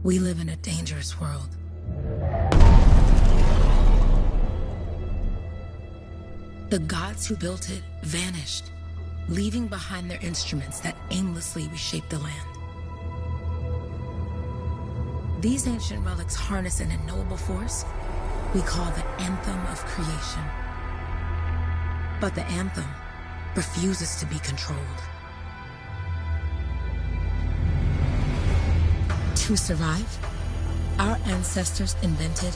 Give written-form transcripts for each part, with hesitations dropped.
We live in a dangerous world. The gods who built it vanished, leaving behind their instruments that aimlessly reshaped the land. These ancient relics harness an unknowable force we call the Anthem of Creation. But the Anthem refuses to be controlled. To survive, our ancestors invented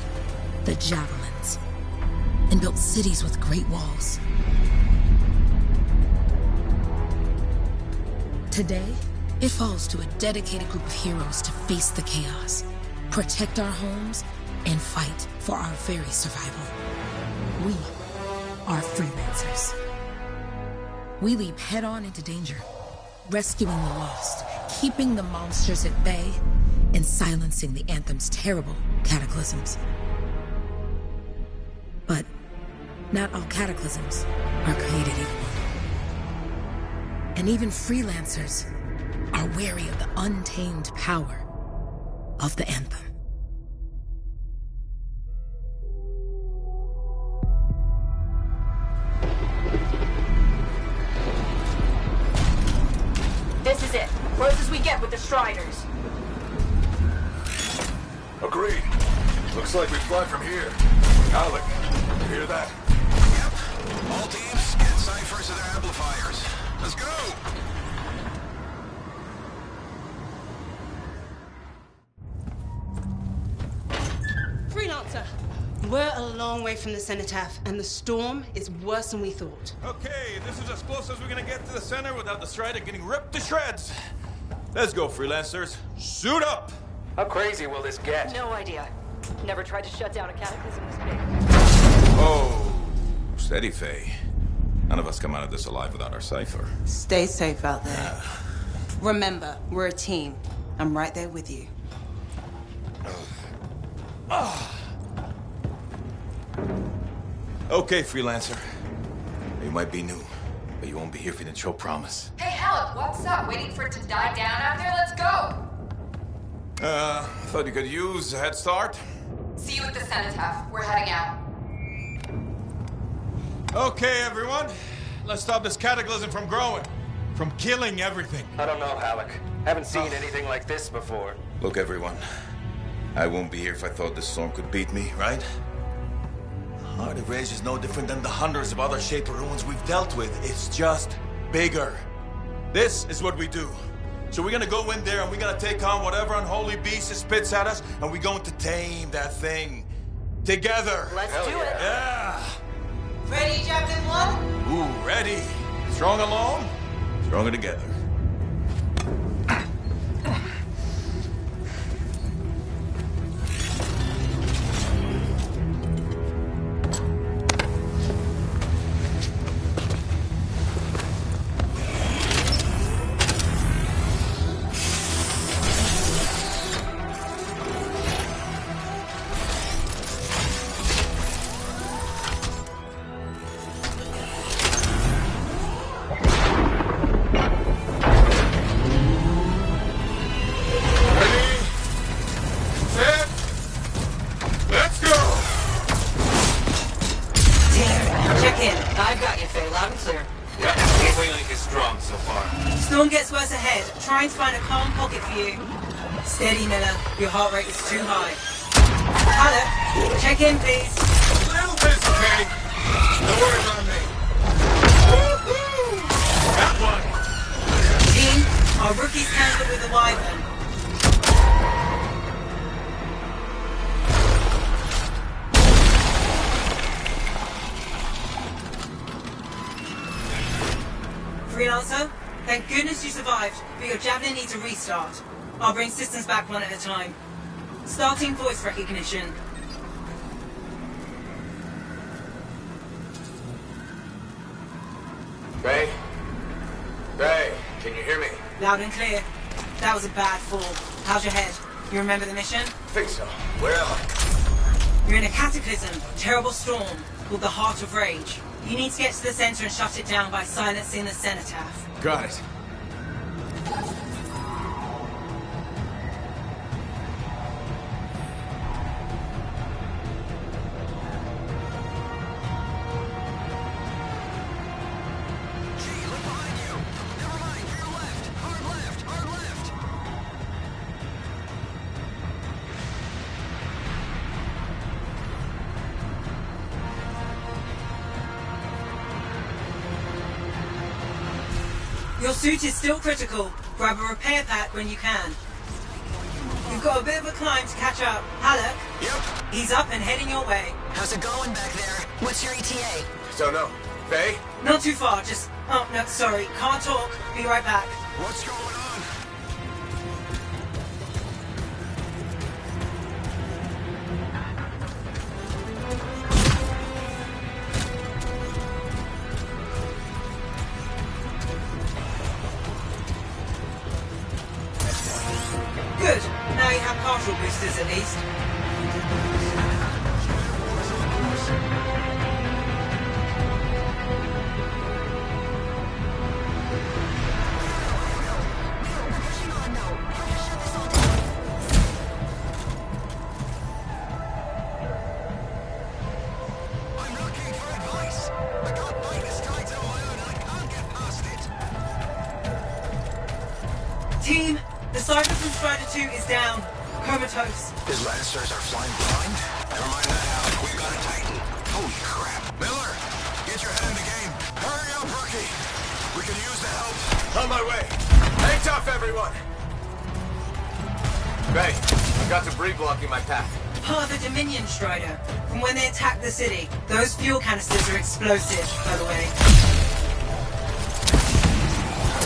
the javelins and built cities with great walls. Today, it falls to a dedicated group of heroes to face the chaos, protect our homes, and fight for our very survival. We are freelancers. We leap head-on into danger, rescuing the lost, keeping the monsters at bay, and silencing the Anthem's terrible cataclysms. But not all cataclysms are created equal. And even freelancers are wary of the untamed power of the Anthem. This is it. Close as we get with the Striders. Agreed. Looks like we fly from here. Alec, you hear that? Yep. All teams, get ciphers to their amplifiers. Let's go! Freelancer! We're a long way from the cenotaph, and the storm is worse than we thought. Okay, this is as close as we're gonna get to the center without the Strider getting ripped to shreds. Let's go, freelancers. Suit up! How crazy will this get? No idea. Never tried to shut down a cataclysm this big. Oh, steady, Faye. None of us come out of this alive without our cipher. Stay safe out there. Remember, we're a team. I'm right there with you. Okay, freelancer. You might be new, but you won't be here if you didn't show promise. Hey, Helen, what's up? Waiting for it to die down out there? Let's go! Thought you could use a head start. See you at the cenotaph. We're heading out. Okay, everyone. Let's stop this cataclysm from growing. From killing everything. I don't know, Alec. Haven't seen anything like this before. Look, everyone. I won't be here if I thought this storm could beat me, right? Heart of Rage is no different than the hundreds of other Shaper ruins we've dealt with. It's just bigger. This is what we do. So we're gonna go in there and we're gonna take on whatever unholy beast it spits at us, and we're going to tame that thing. Together. Let's do it. Yeah. Ready, Javelin 1? Ooh, ready. Strong alone, stronger together. Trying to find a calm pocket for you. Steady, Miller. Your heart rate is too high. Alec, check in, please. A little bit, okay? No worries on me. That one. Team, our rookies handle with the Wyvern. Freelancer? Thank goodness you survived, but your Javelin needs a restart. I'll bring systems back one at a time. Starting voice recognition. Faye? Faye, can you hear me? Loud and clear. That was a bad fall. How's your head? You remember the mission? Think so. Where am I? You're in a cataclysm, terrible storm, called the Heart of Rage. You need to get to the center and shut it down by silencing the cenotaph. Got it. Your suit is still critical. Grab a repair pack when you can. You've got a bit of a climb to catch up. Halleck? Yep. He's up and heading your way. How's it going back there? What's your ETA? Don't know. Faye? Not too far, just... Oh, no, sorry. Can't talk. Be right back. What's going on? Good. Now you have partial boosters at least. I'm looking for advice. I can't find this guide on my own and I can't get past it. Team, the Cypher from Strider 2 is down. Comatose. His Lancers are flying blind? Never mind that, Alec. We've got a Titan. Holy crap. Miller, get your head in the game. Hurry up, rookie. We can use the help. On my way. Hang tough, everyone. Faye, I've got debris blocking my path. Part of the Dominion Strider. From when they attacked the city. Those fuel canisters are explosive, by the way.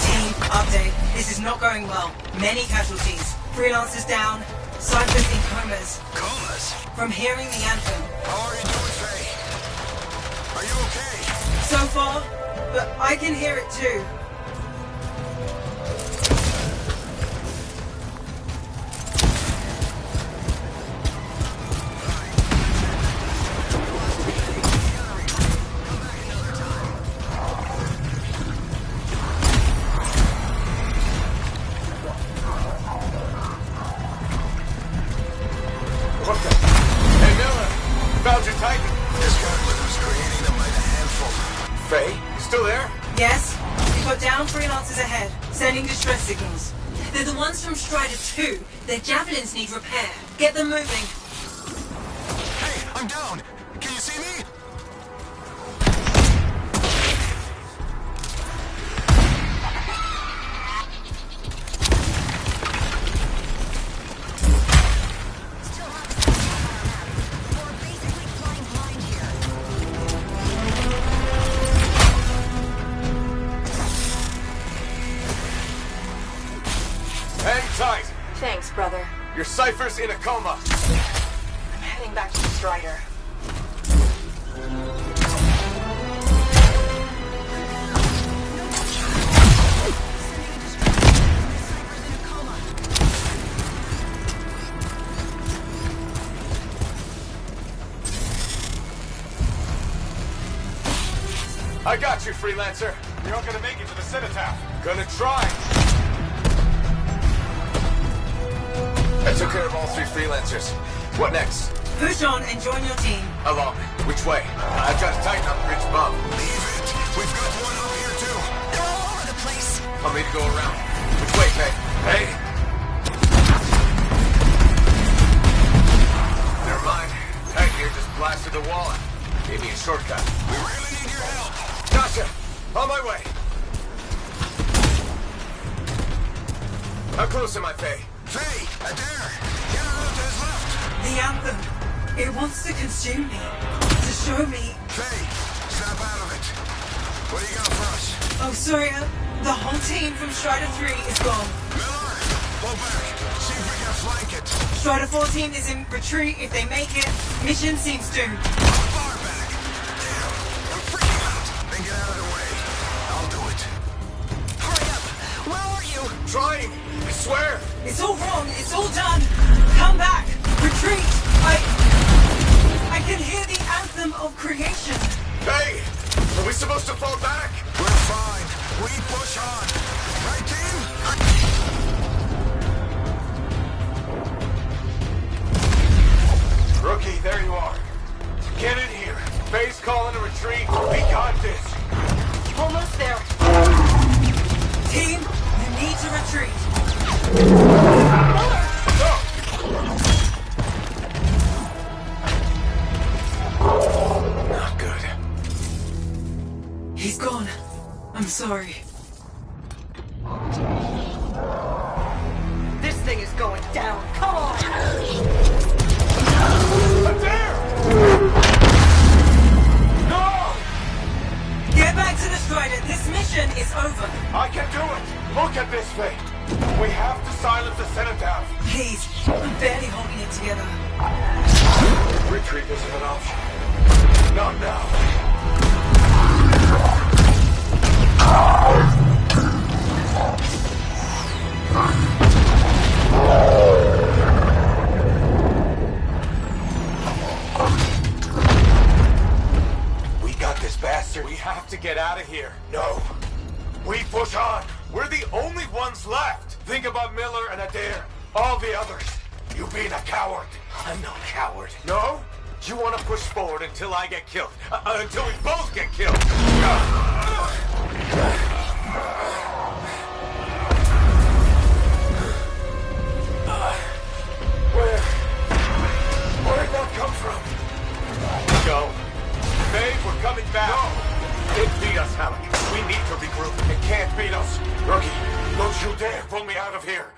Team, update. This is not going well. Many casualties. Freelancers down. Cyphers in comas. Comas? From hearing the anthem. How are you doing, Faye? Are you okay? So far, but I can hear it too. What the? Hey, Miller. Found your Titan. This guy was creating them by the handful. Faye, you still there? Yes, we've got down freelancers ahead, sending distress signals. They're the ones from Strider 2. Their javelins need repair. Get them moving. Hey, I'm down. Can you see me? Hang tight. Thanks, brother. Your Cypher's in a coma. I'm heading back to the Strider. I got you, Freelancer. You're not gonna make it to the cenotaph. Gonna try. I took care of all 3 Freelancers. What next? Push on and join your team. Along. Which way? I've got a Titan on the bridge above. Leave it. We've got one up here, too. They're all over the place. I'll need to go around. Which way, Faye? Hey! Never mind. Tank here just blasted the wall out. Gave me a shortcut. We really need your help. Gotcha! On my way! How close am I, Faye? Faye, Adair, get her out to his left. The anthem. It wants to consume me. To show me. Faye, snap out of it. What do you got for us? Oh, sorry. The whole team from Strider 3 is gone. Miller, pull back. See if we can flank it. Strider 14 is in retreat. If they make it, mission seems doomed. How far back? Damn, I'm freaking out. Then get out of the way. I'll do it. Hurry up. Where are you? Trying! I swear! It's all wrong. It's all done. Come back. Retreat. I can hear the anthem of creation. Faye! Are we supposed to fall back? We're fine. We push on. Right, team? Rookie, there you are. Get in here. Faye's calling a retreat. We got this. Almost there. Team, you need to retreat. Not good. He's gone. I'm sorry. down. Come on! Adair! No! Get back to the Strider. This mission is over. I can do it! Look at this thing! We have to silence the Cenotaph. Please, I'm barely holding it together. Retreat isn't an option. Not now. We got this bastard. We have to get out of here. No. We push on. We're the only ones left. Think about Miller and Adair. All the others. You being a coward. I'm no coward. No? You want to push forward until I get killed. Until we both get killed. Where'd that come from? Go. Babe, we're coming back. No. It beat us, Halleck. We need to regroup. It can't beat us. Rookie, don't you dare pull me out of here.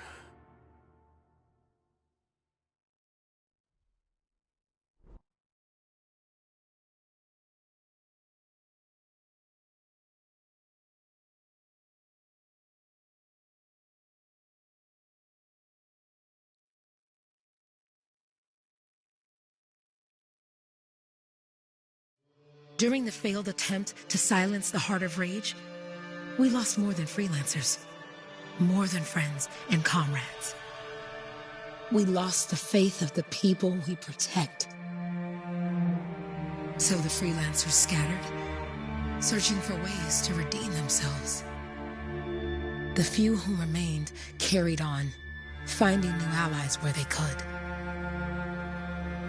During the failed attempt to silence the Heart of Rage, we lost more than freelancers, more than friends and comrades. We lost the faith of the people we protect. So the freelancers scattered, searching for ways to redeem themselves. The few who remained carried on, finding new allies where they could.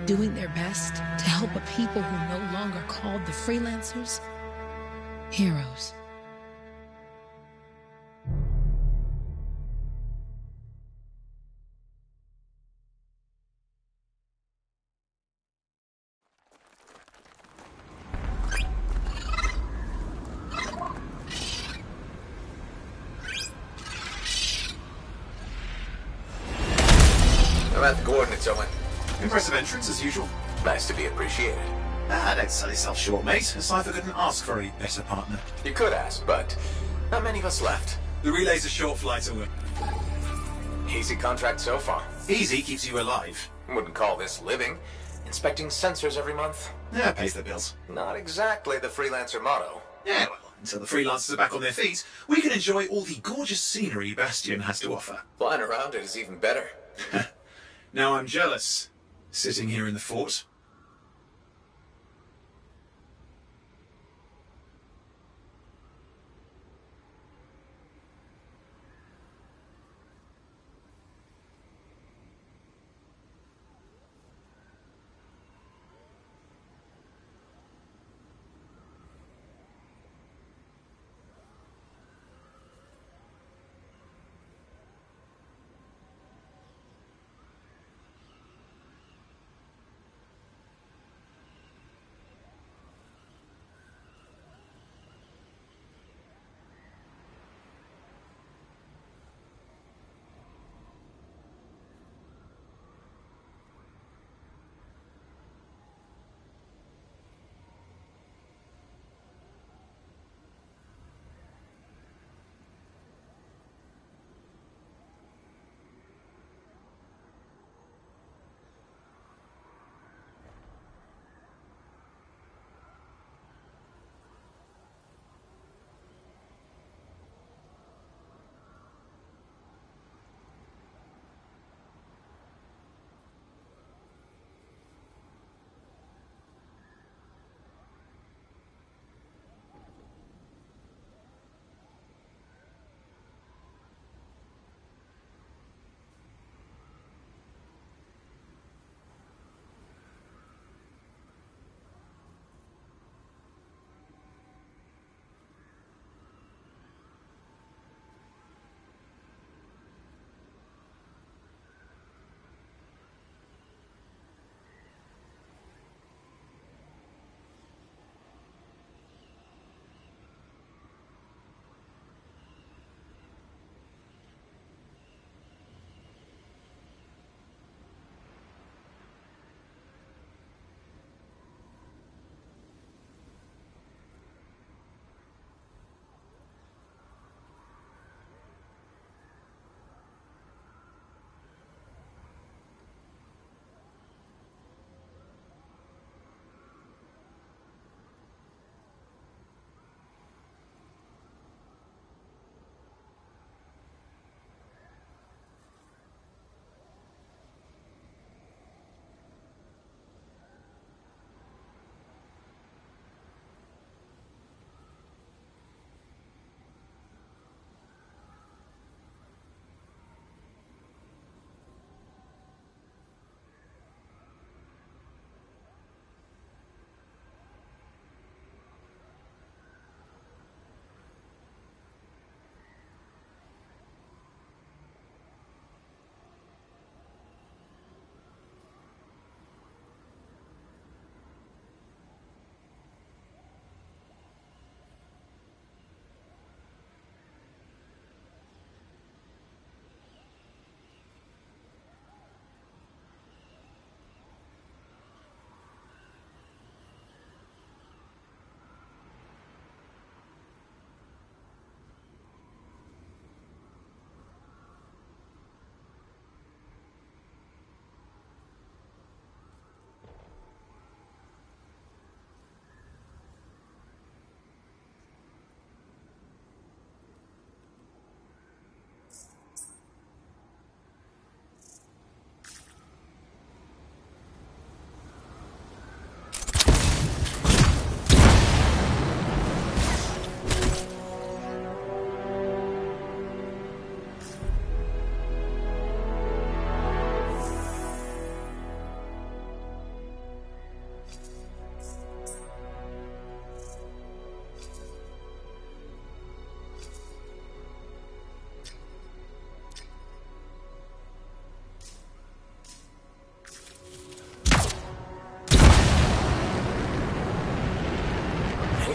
Doing their best to help a people who no longer called the freelancers heroes. How about the coordinates, Owen? Impressive entrance, as usual. Nice to be appreciated. Don't sell yourself short, mate. A cipher couldn't ask for a better partner. You could ask, but not many of us left. The relay's a short flight away. Easy contract so far. Easy keeps you alive. Wouldn't call this living. Inspecting sensors every month? Yeah, pays the bills. Not exactly the freelancer motto. Yeah, well, until the freelancers are back on their feet, we can enjoy all the gorgeous scenery Bastion has to offer. Flying around it is even better. Now I'm jealous, sitting here in the fort.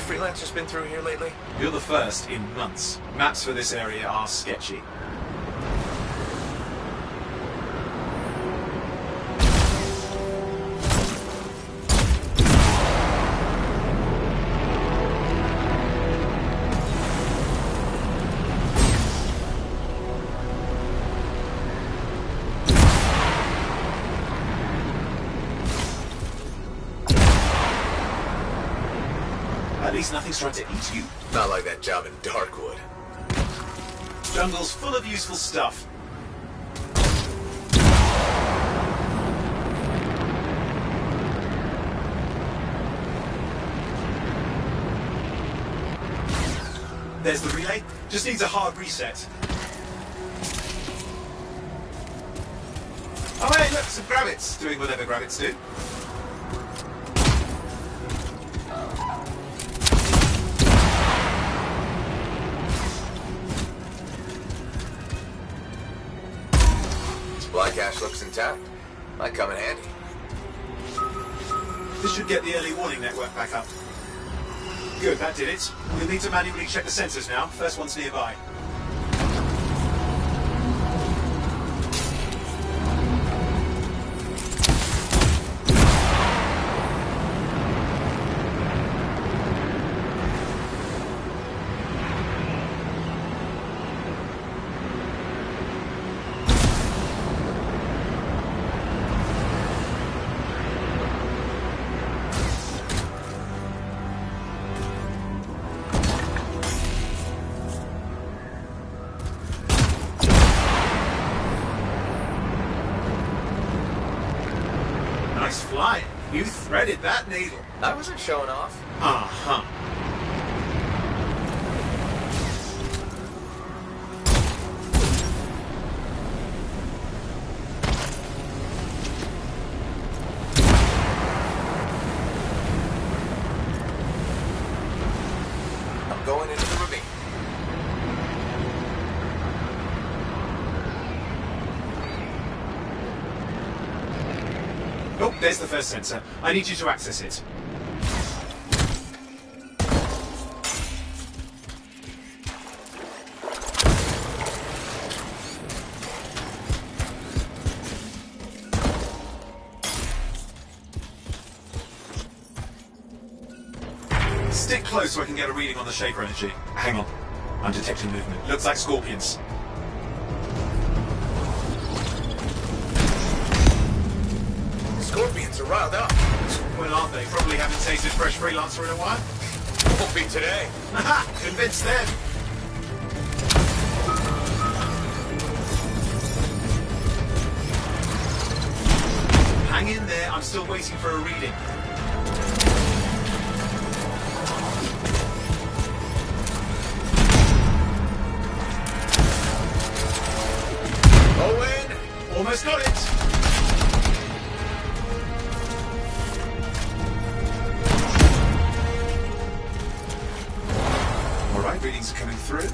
freelancers been through here lately? You're the first in months. Maps for this area are sketchy. At least nothing's trying to eat you. Not like that job in Darkwood. Jungle's full of useful stuff. There's the relay. Just needs a hard reset. Oh hey, look, some gravits doing whatever gravits do. Supply cache looks intact. Might come in handy. This should get the early warning network back up. Good, that did it. We'll need to manually check the sensors now. First one's nearby. Nice flying. You threaded that needle. I wasn't showing off. Uh-huh. I'm going into the ravine. Oh, there's the first sensor. I need you to access it. Stick close so I can get a reading on the Shaper energy. Hang on. I'm detecting movement. Looks like scorpions. Scorpions are riled up. Well, aren't they? Probably haven't tasted fresh freelancer in a while. Won't be today. Haha! Convince them! Hang in there, I'm still waiting for a reading. Owen! Almost got it! Alright, readings are coming through.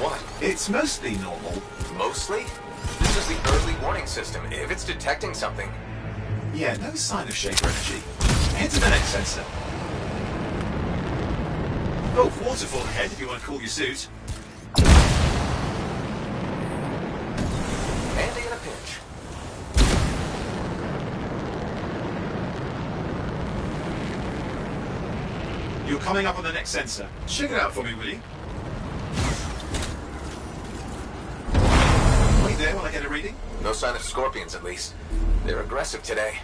What? It's mostly normal. Mostly? This is the early warning system. If it's detecting something... Yeah, no sign of Shaper energy. Head to the next sensor. Oh, waterfall head if you want to cool your suit. Handy in a pinch. You're coming up on the next sensor. Check it out for me, will you? Wait there while I get a reading. No sign of scorpions, at least. They're aggressive today.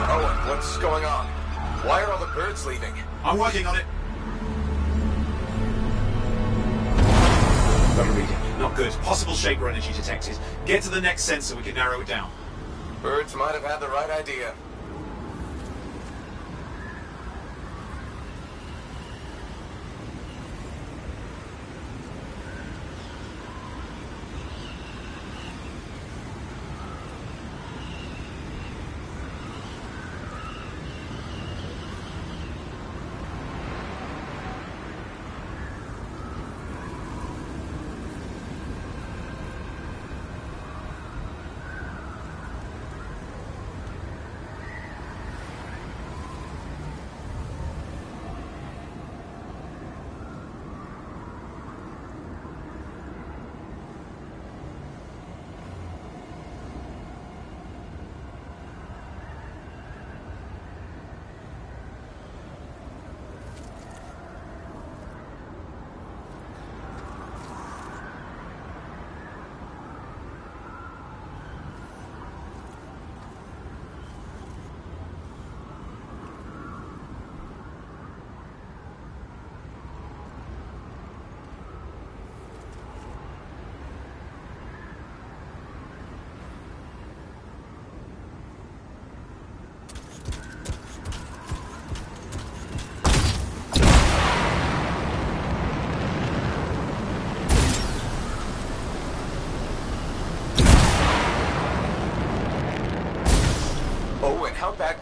Owen, what's going on? Why are all the birds leaving? I'm working on it. Got a reading. Not good. Possible Shaper energy detected. Get to the next sensor, we can narrow it down. Birds might have had the right idea.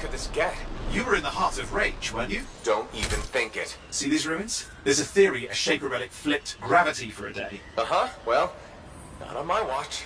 could this get? You were in the heart of Rage, weren't you? Don't even think it. See these ruins? There's a theory a Shaper relic flipped gravity for a day. Uh-huh. Well, not on my watch.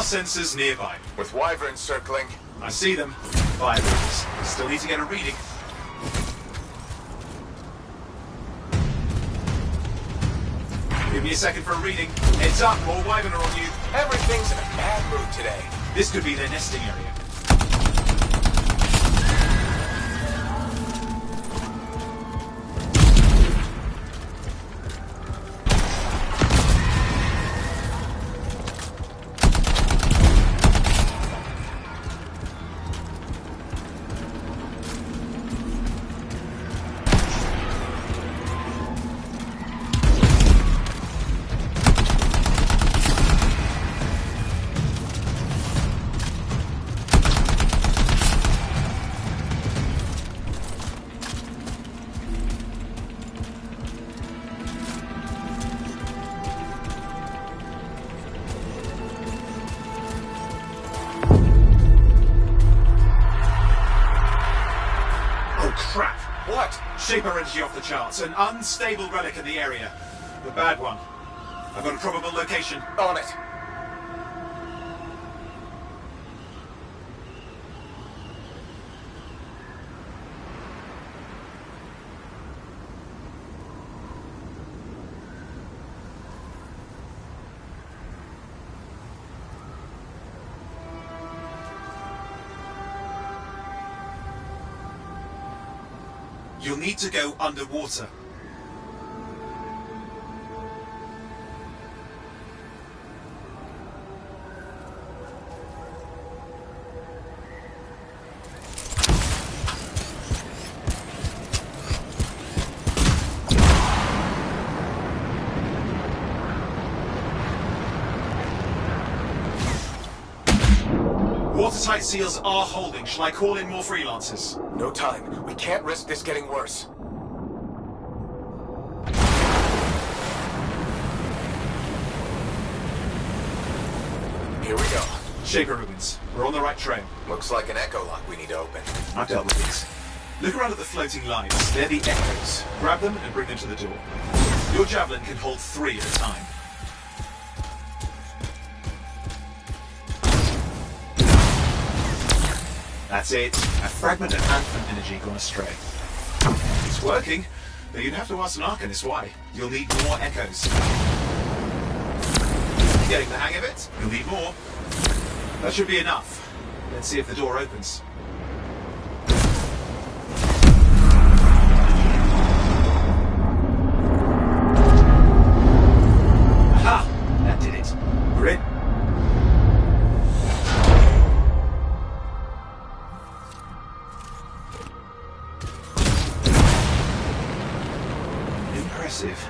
Sensors nearby. With wyverns circling. I see them. Wyverns. Still need to get a reading. Give me a second for a reading. Heads up, more wyvern are on you. Everything's in a bad mood today. This could be their nesting area. Shaper energy off the charts. An unstable relic in the area. The bad one. I've got a probable location. On it. You'll need to go underwater. Watertight seals are holding. Shall I call in more freelancers? No time. We can't risk this getting worse. Here we go. Shaper ruins. We're on the right trail. Looks like an echo lock we need to open. I've dealt with these. Look around at the floating lines. They're the echoes. Grab them and bring them to the door. Your javelin can hold 3 at a time. That's it. A fragment of Anthem energy gone astray. It's working, but you'd have to ask an Arcanist why. You'll need more echoes. Getting the hang of it? You'll need more. That should be enough. Let's see if the door opens. Aha! That did it. We're in. Impressive.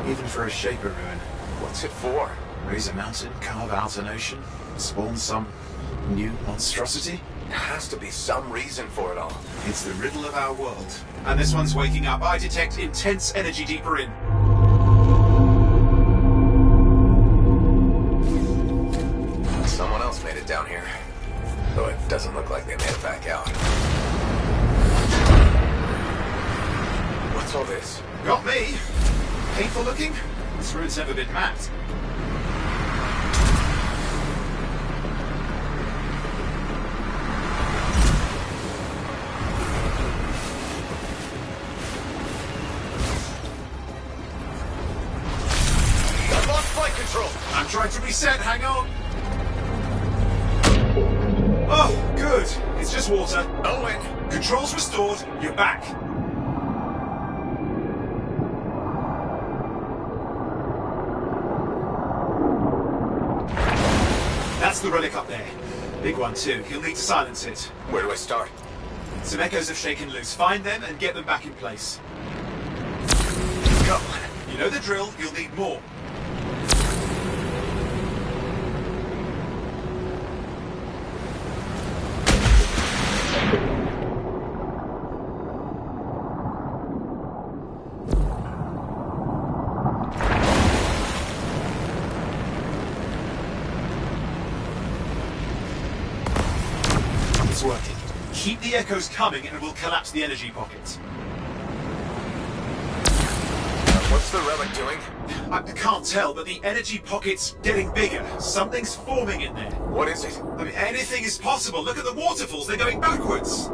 Even for a Shaper ruin. What's it for? Raise a mountain, carve out an ocean, spawn some new monstrosity? There has to be some reason for it all. It's the riddle of our world. And this one's waking up. I detect intense energy deeper in. Someone else made it down here. Though it doesn't look like they made it back out. What's all this? Got me. Painful looking? This ruin's never been mapped. I'm trying to reset, hang on. Oh, good. It's just water. Owen! Controls restored, you're back. That's the relic up there. Big one too. You'll need to silence it. Where do I start? Some echoes have shaken loose. Find them and get them back in place. Go. You know the drill, you'll need more. It's working. Keep the echoes coming and we'll collapse the energy pockets. What's the relic doing? I can't tell, but the energy pocket's getting bigger. Something's forming in there. What is it? I mean, anything is possible. Look at the waterfalls, they're going backwards.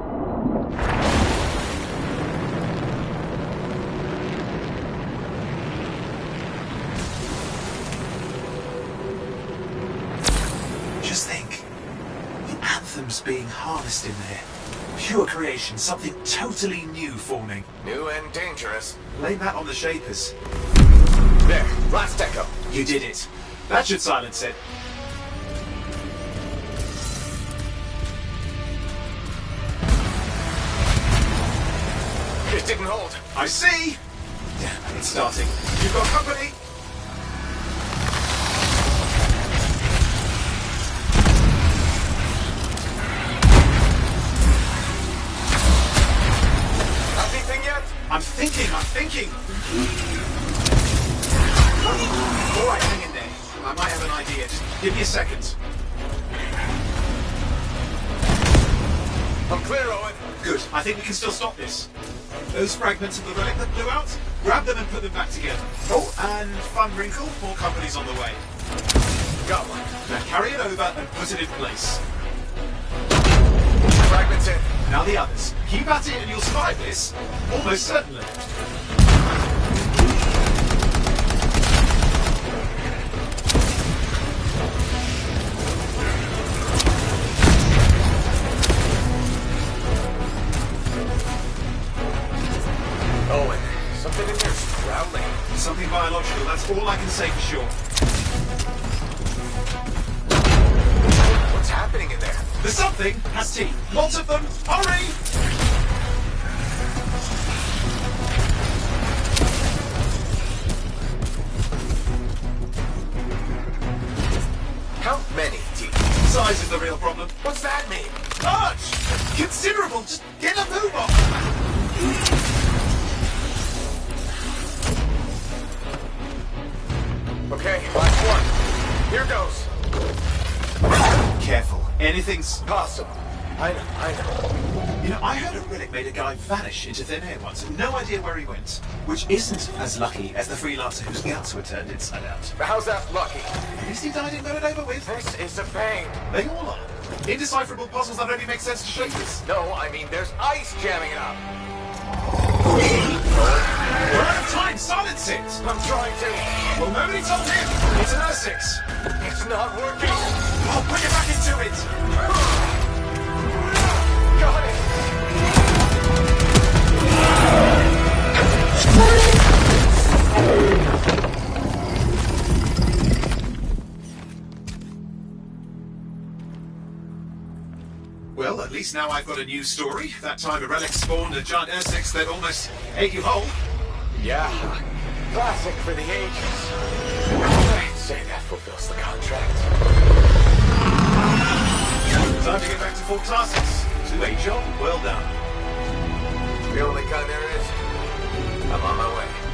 Just think. The Anthem's being harnessed in there. Pure creation, something totally new forming. New and dangerous. Blame that on the Shapers. There, last echo. You did it. That should silence it. It didn't hold. I see! Damn, it's starting. You've got company! Anything yet? I'm thinking! Alright, hang in there. I might have an idea. Just give me a second. I'm clear, Owen. Good. I think we can still stop this. Those fragments of the relic that blew out, grab them and put them back together. Oh, and fun wrinkle, more company's on the way. Go. Now carry it over and put it in place. Fragments in. Now the others. Keep at it and you'll survive this. Almost certainly. Owen, something in there's growling. Something biological, that's all I can say for sure. What's happening in there? The something has teeth. Lots of them. Hurry! How many teeth? Size is the real problem. What's that mean? Large! Considerable! Just get a move on! Okay, last one. Here goes. careful. Anything's Possible. I know. You know, I heard a relic made a guy vanish into thin air once. No idea where he went. Which isn't as lucky as the freelancer whose guts were turned inside out. But how's that lucky? At least he died and got it over with. This is a pain. They all are. Indecipherable puzzles that only make sense to shapers. No, I mean there's ice jamming it up. We're out of time. Silence it. I'm trying to. Well, nobody told him. It's an R6. It's not working. I'll put you back into it. Got it. Well, at least now I've got a new story. That time a relic spawned a giant R6 that almost ate you whole. Yeah. Classic for the ages. I'd say that fulfills the contract. Time to get back to full tasks. To a job well done. The only kind there is. I'm on my way.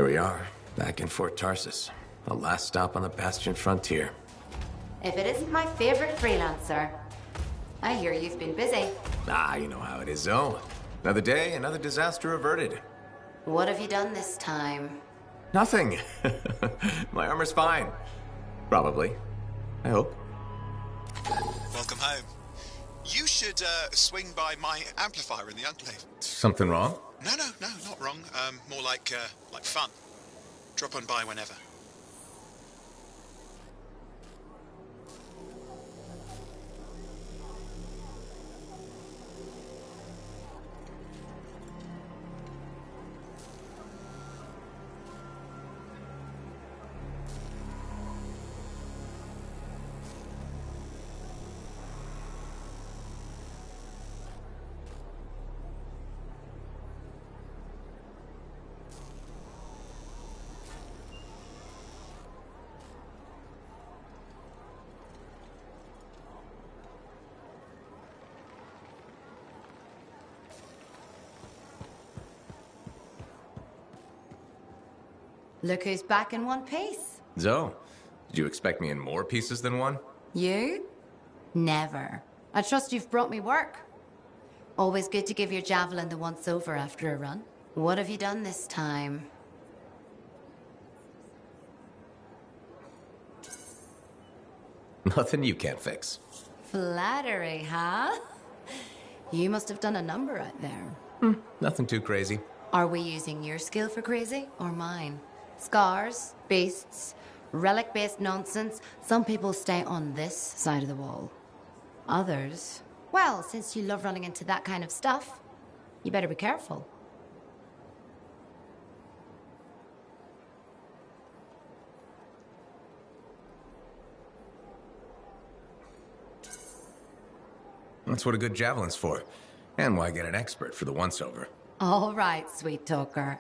Here we are, back in Fort Tarsus. The last stop on the Bastion frontier. If it isn't my favorite freelancer. I hear you've been busy. Ah, you know how it is, Zoe. Another day, another disaster averted. What have you done this time? Nothing. My armor's fine. Probably. I hope. Welcome home. You should swing by my amplifier in the Enclave. Something wrong? No, not wrong. More like fun. Drop on by whenever. Look who's back in one piece. Zoe, did you expect me in more pieces than one? You? Never. I trust you've brought me work. Always good to give your javelin the once-over after a run. What have you done this time? Nothing you can't fix. Flattery, huh? You must have done a number out there. Nothing too crazy. Are we using your skill for crazy or mine? Scars, beasts, relic-based nonsense. Some people stay on this side of the wall. Others, well, since you love running into that kind of stuff, you better be careful. That's what a good javelin's for. And why get an expert for the once-over? All right, sweet talker.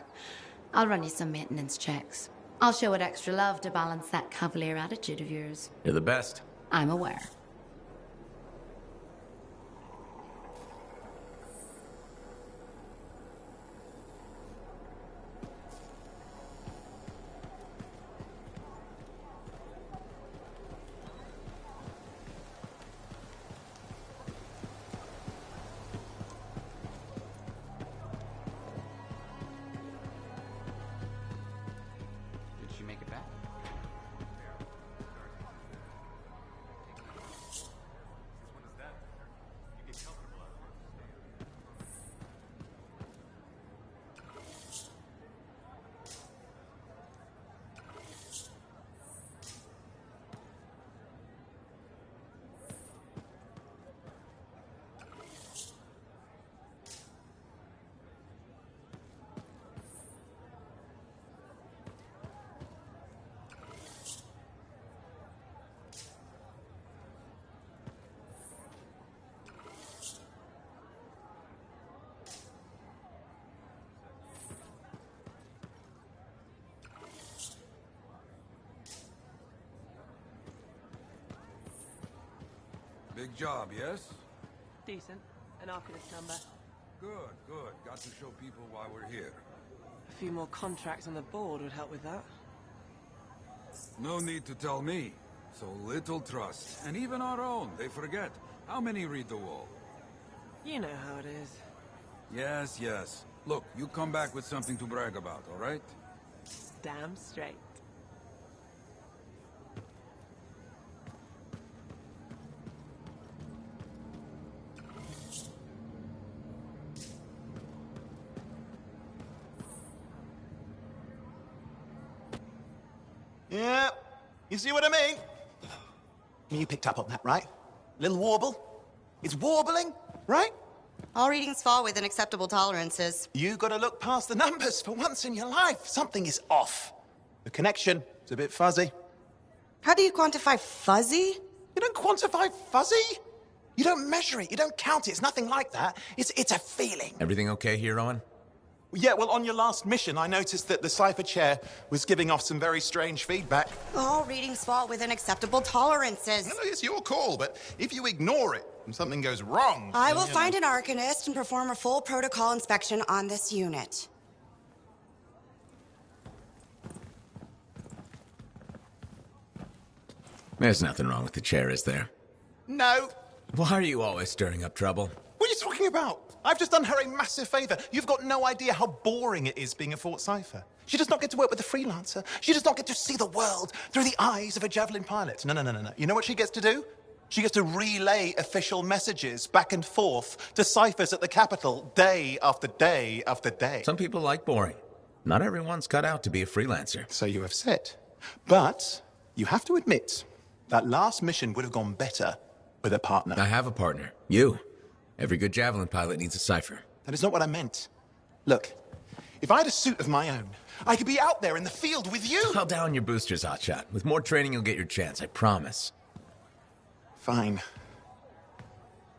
I'll run you some maintenance checks. I'll show it extra love to balance that cavalier attitude of yours. You're the best. I'm aware. Big job, yes? Decent. An Arcanist number. Good, good. Got to show people why we're here. A few more contracts on the board would help with that. No need to tell me. So little trust. And even our own, they forget. How many read the wall? You know how it is. Yes, yes. Look, you come back with something to brag about, all right? Damn straight. Yeah, you see what I mean? You picked up on that, right? Little warble? It's warbling, right? All readings fall within acceptable tolerances. You gotta look past the numbers for once in your life. Something is off. The connection is a bit fuzzy. How do you quantify fuzzy? You don't quantify fuzzy? You don't measure it, you don't count it, it's nothing like that. It's a feeling. Everything okay here, Owen? Yeah, well, on your last mission, I noticed that the Cypher Chair was giving off some very strange feedback. All readings fall within acceptable tolerances. No, it's your call, but if you ignore it and something goes wrong... I will find an Arcanist and perform a full protocol inspection on this unit. There's nothing wrong with the chair, is there? No. Why are you always stirring up trouble? What are you talking about? I've just done her a massive favor. You've got no idea how boring it is being a Fort Cypher. She does not get to work with a freelancer. She does not get to see the world through the eyes of a Javelin pilot. No. You know what she gets to do? She gets to relay official messages back and forth to ciphers at the Capitol day after day after day. Some people like boring. Not everyone's cut out to be a freelancer. So you have said. But you have to admit, that last mission would have gone better with a partner. I have a partner. You. Every good Javelin pilot needs a cipher. That is not what I meant. Look, if I had a suit of my own, I could be out there in the field with you. Call down your boosters, Hotshot. With more training, you'll get your chance, I promise. Fine.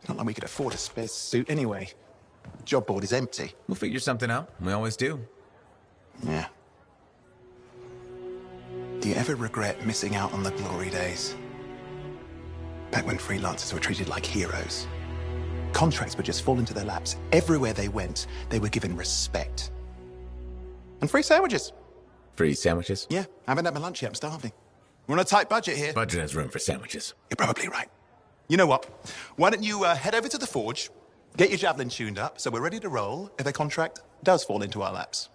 It's not like we could afford a spare suit anyway. The job board is empty. We'll figure something out. We always do. Yeah. Do you ever regret missing out on the glory days? Back when freelancers were treated like heroes. Contracts would just fall into their laps. Everywhere they went, they were given respect. And free sandwiches. Free sandwiches? Yeah, I haven't had my lunch yet. I'm starving. We're on a tight budget here. Budget has room for sandwiches. You're probably right. You know what? Why don't you head over to the forge, get your Javelin tuned up, so we're ready to roll if a contract does fall into our laps.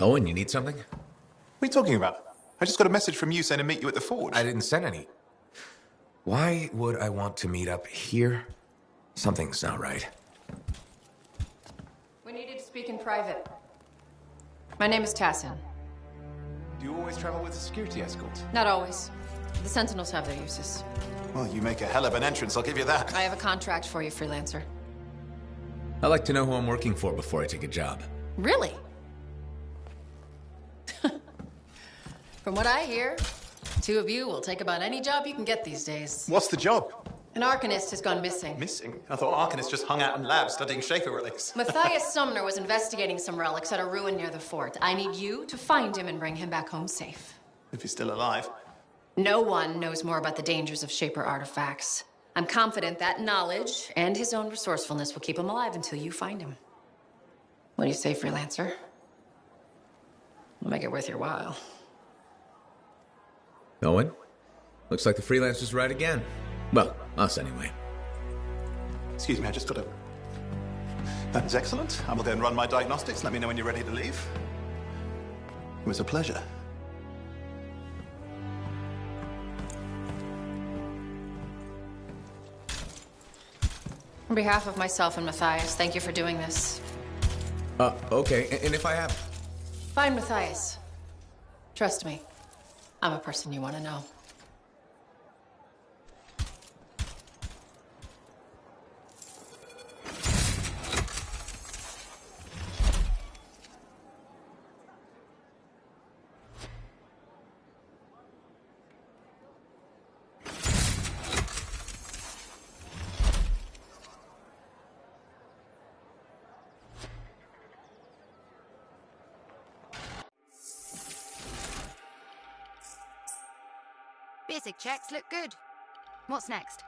Owen, you need something? What are you talking about? I just got a message from you saying to meet you at the forge. I didn't send any. Why would I want to meet up here? Something's not right. We needed to speak in private. My name is Tassin. Do you always travel with a security escort? Not always. The Sentinels have their uses. Well, you make a hell of an entrance, I'll give you that. I have a contract for you, freelancer. I like to know who I'm working for before I take a job. Really? From what I hear, two of you will take about any job you can get these days. What's the job? An Arcanist has gone missing. Missing? I thought Arcanists just hung out in labs studying Shaper relics. Matthias Sumner was investigating some relics at a ruin near the fort. I need you to find him and bring him back home safe. If he's still alive. No one knows more about the dangers of Shaper artifacts. I'm confident that knowledge and his own resourcefulness will keep him alive until you find him. What do you say, freelancer? We'll make it worth your while. Owen? Looks like the freelancer's right again. Well, us anyway. Excuse me, I just got to... That is excellent. I will go and run my diagnostics. Let me know when you're ready to leave. It was a pleasure. On behalf of myself and Matthias, thank you for doing this. Okay. And if I have... Find Matthias. Trust me, I'm a person you want to know. Basic checks look good. What's next?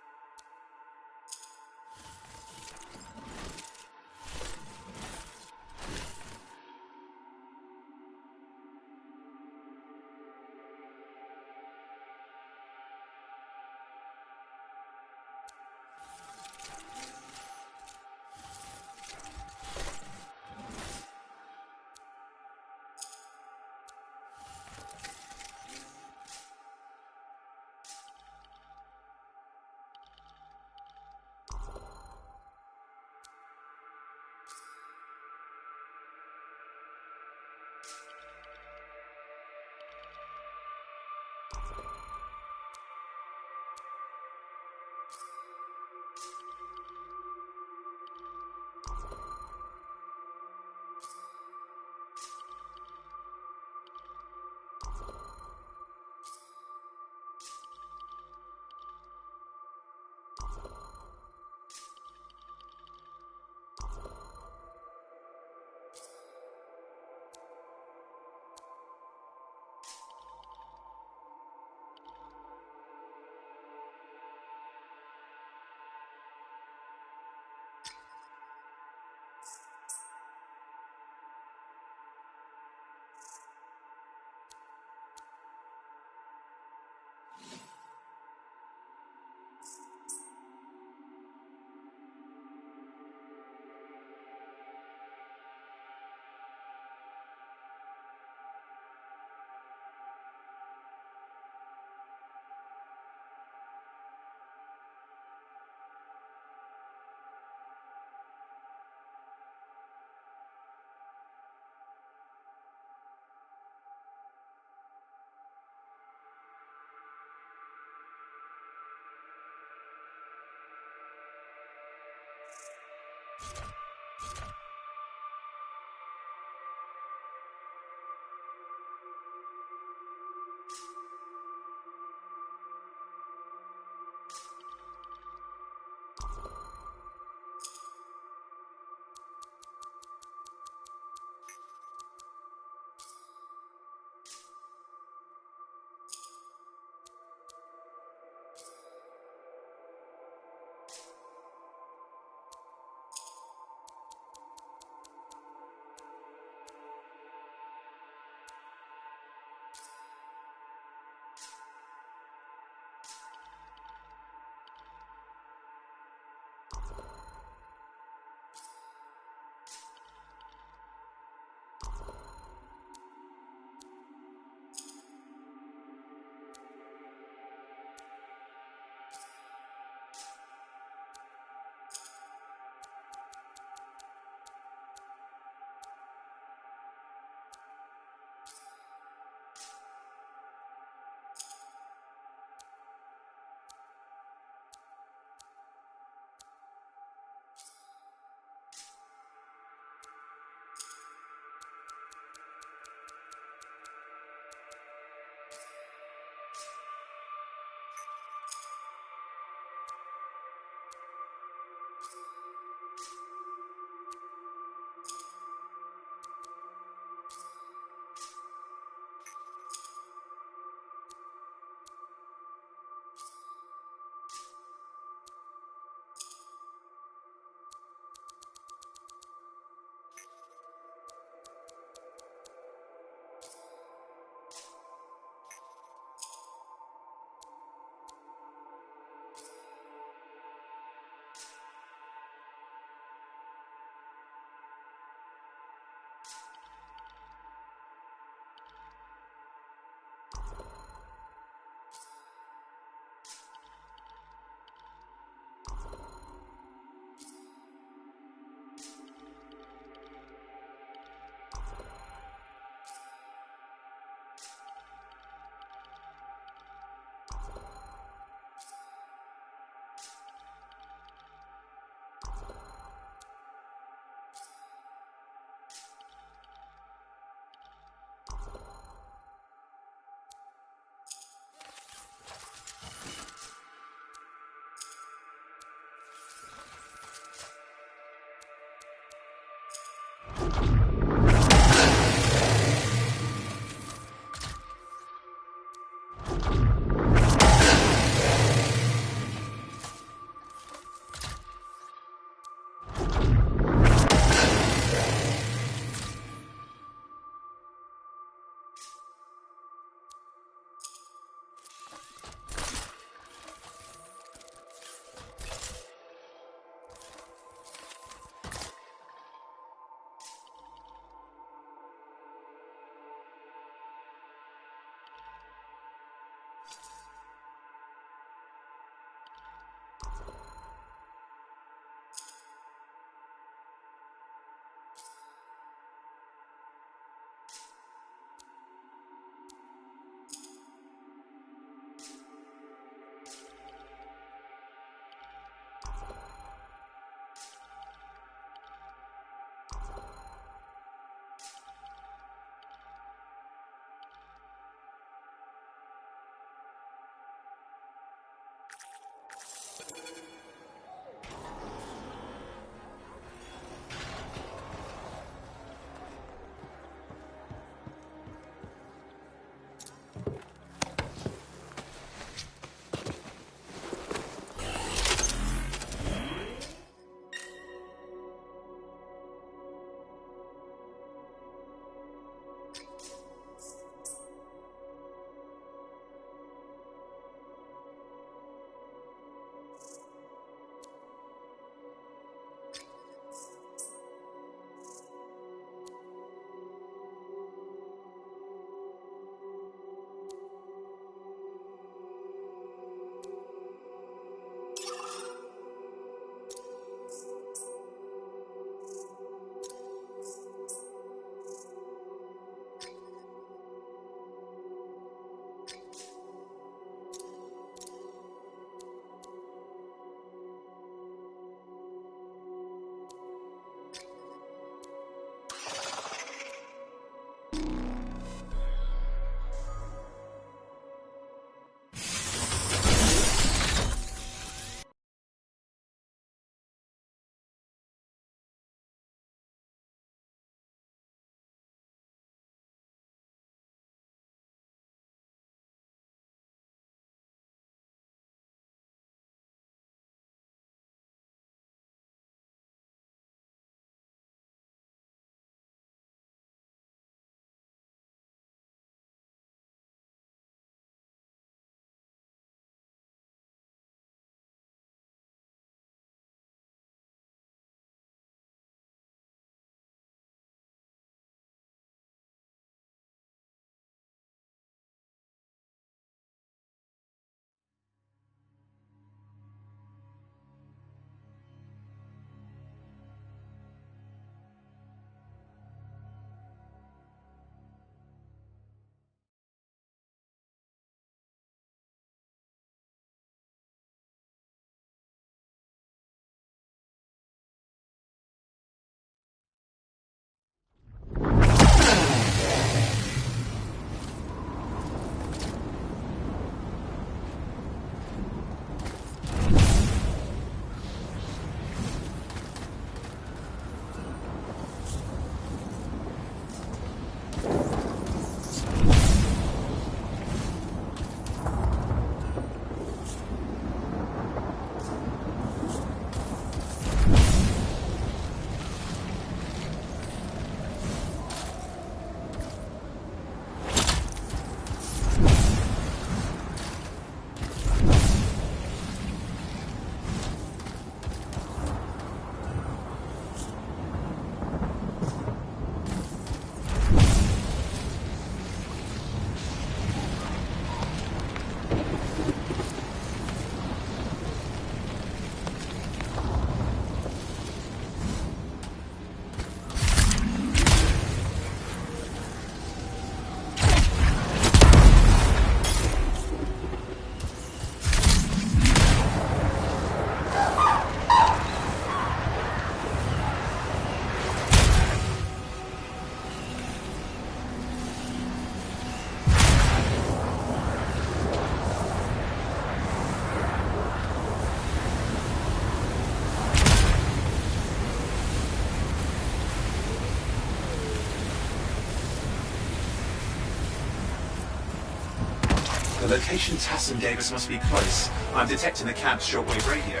The location Tassin gave us must be close. I'm detecting the camp's shortwave radio.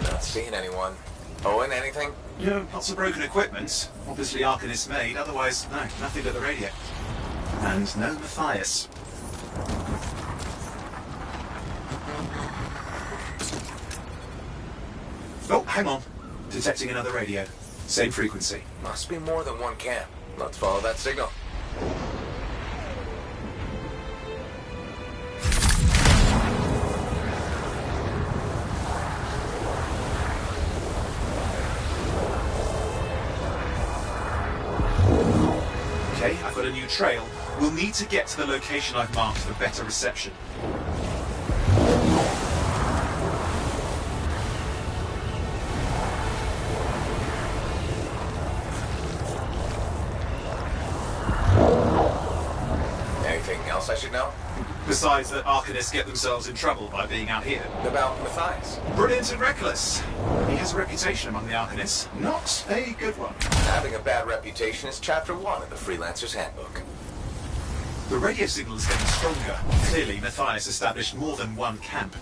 Not seeing anyone. Owen, anything? Yeah, lots of broken equipment. Obviously Arcanist made, otherwise, no, nothing but the radio. And no Matthias. Oh, hang on. Detecting another radio. Same frequency. Must be more than one camp. Let's follow that signal. Okay, I've got a new trail. We'll need to get to the location I've marked for better reception. Anything else I should know? Besides that Arcanists get themselves in trouble by being out here. About Matthias? Brilliant and reckless. He has a reputation among the Arcanists. Not a good one. Having a bad reputation is chapter 1 of the Freelancer's Handbook. The radio signal is getting stronger. Clearly, Matthias established more than one camp.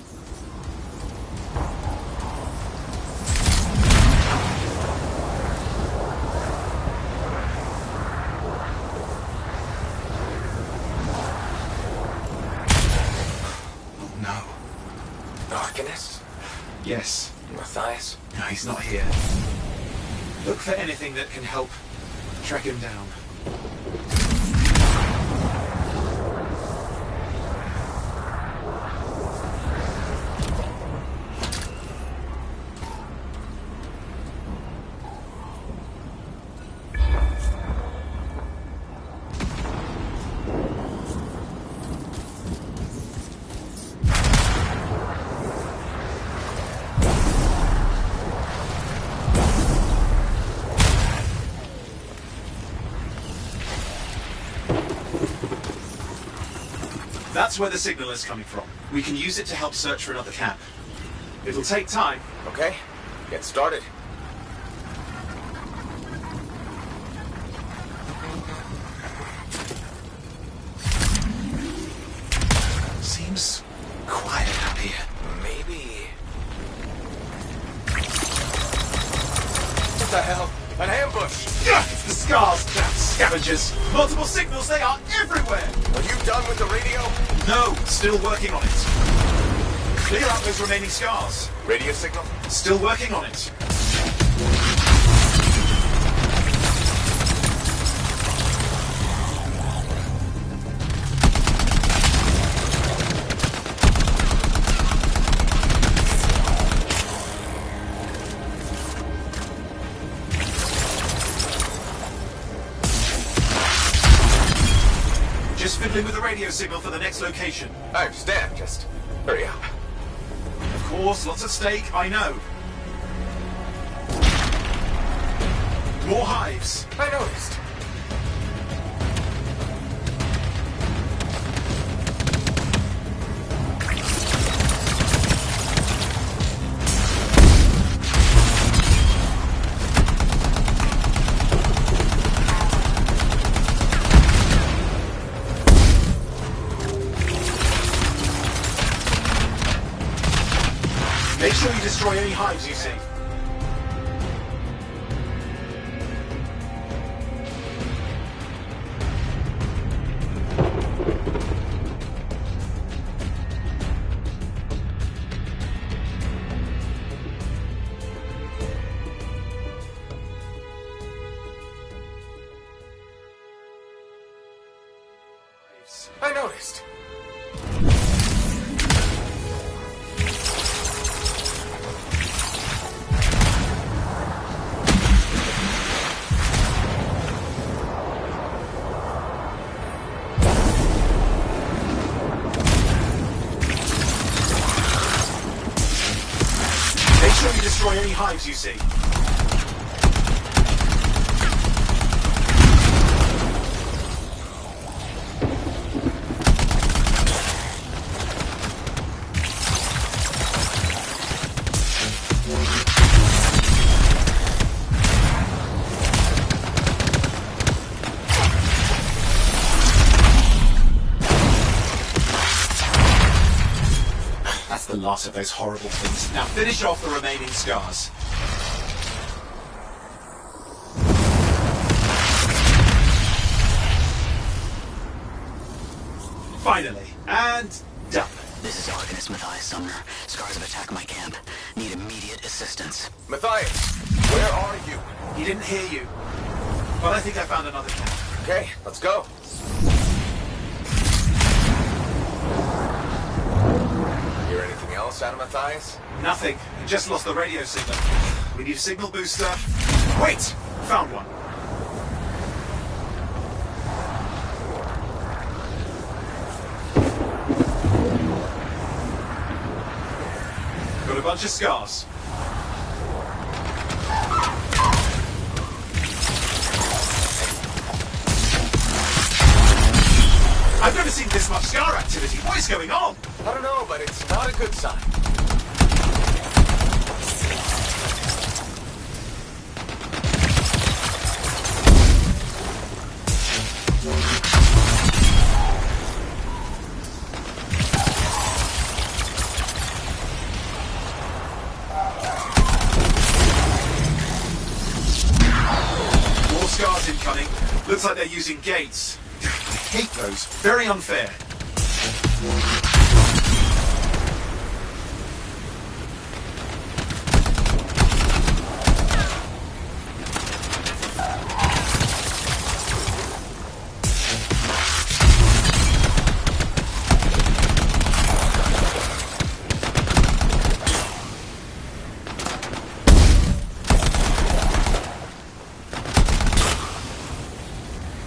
Oh no. Arcanist? Yes. Matthias? No, he's not here. Look for anything that can help track him down. That's where the signal is coming from. We can use it to help search for another camp. It'll take time. Okay, get started. Seems quiet out here. Maybe... What the hell? An ambush! It's the scars, damn scavengers! Multiple signals, they are everywhere! Are you done with the radio? No, still working on it. Clear out those remaining scars. Radio signal? Still working on it. Just fiddling with the radio signal for the next location. I understand, just hurry up. Of course, lots at stake, I know. More hives. I noticed. Make sure you destroy any hives you see. I noticed. Make sure you destroy any hives you see. the last of those horrible things. Now finish off the remaining scars. Finally. And done. This is Arcanist Matthias Sumner. Scars have attacked my camp. Need immediate assistance. Matthias, where are you? He didn't hear you. But I think I found another camp. Okay, let's go. Hear anything else out of Matthias? Nothing. We just lost the radio signal. We need a signal booster. Wait! Found one. Got a bunch of scars. I've never seen this much scar activity. What is going on? I don't know, but it's not a good sign. More scars incoming. Looks like they're using gates. I hate those. Very unfair.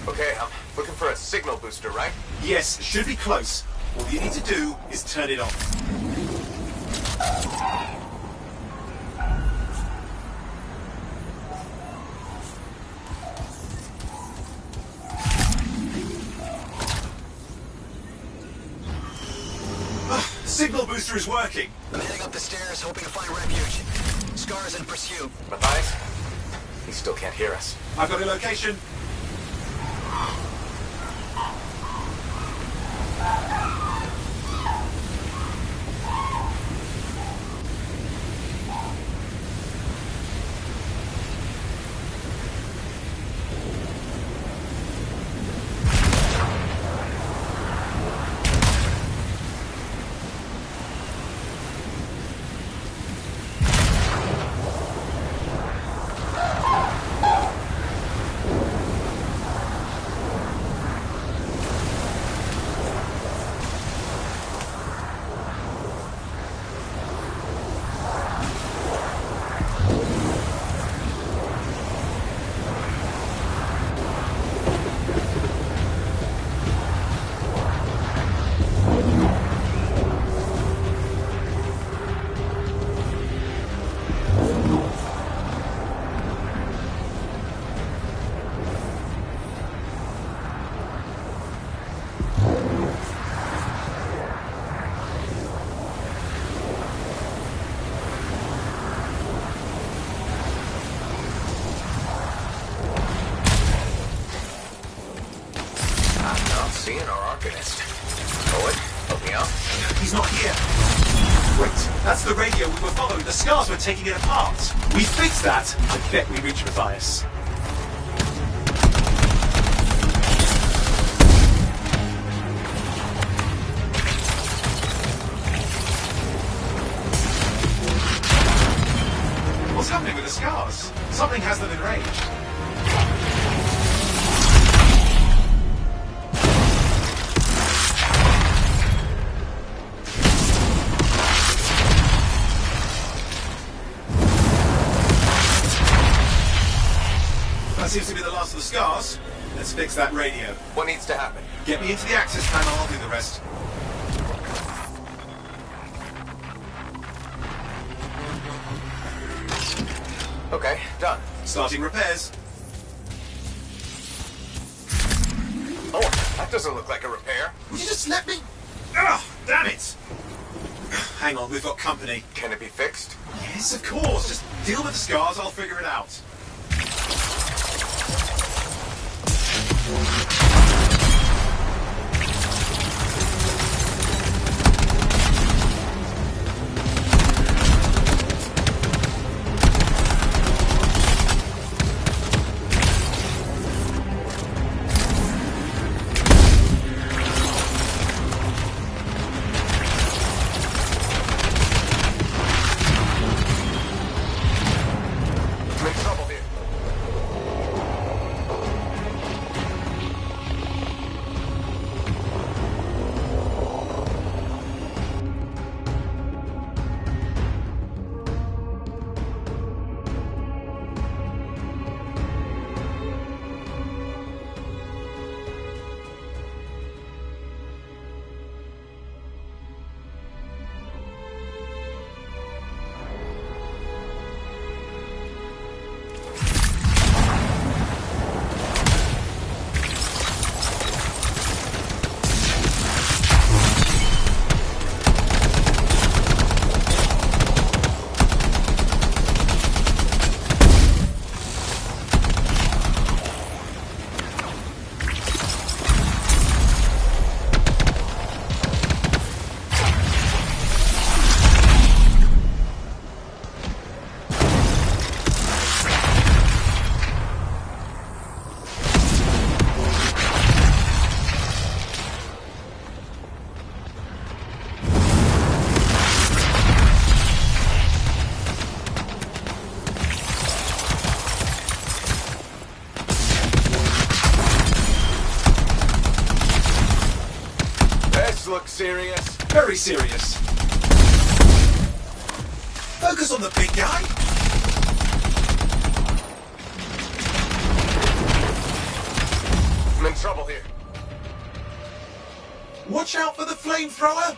Okay, I'm looking for a signal booster, right? Yes, should be close. All you need to do is turn it on. Signal booster is working. I'm heading up the stairs, hoping to find refuge. Scars in pursuit. Matthias? He still can't hear us. I've got a location. Seeing our Arcanist. Poet, help me out. He's not here. Wait, that's the radio we were following. The scars were taking it apart. We fixed that. I bet we reach Matthias. What's happening with the scars? Something has them enraged. That seems to be the last of the scars. Let's fix that radio. What needs to happen? Get me into the access panel, I'll do the rest. Okay, done. Starting repairs. Oh, that doesn't look like a repair. Would you just let me? Ah, damn it! Hang on, we've got company. Can it be fixed? Yes, of course. Just deal with the scars, I'll figure it out. look serious? Very serious. Focus on the big guy. I'm in trouble here. Watch out for the flamethrower.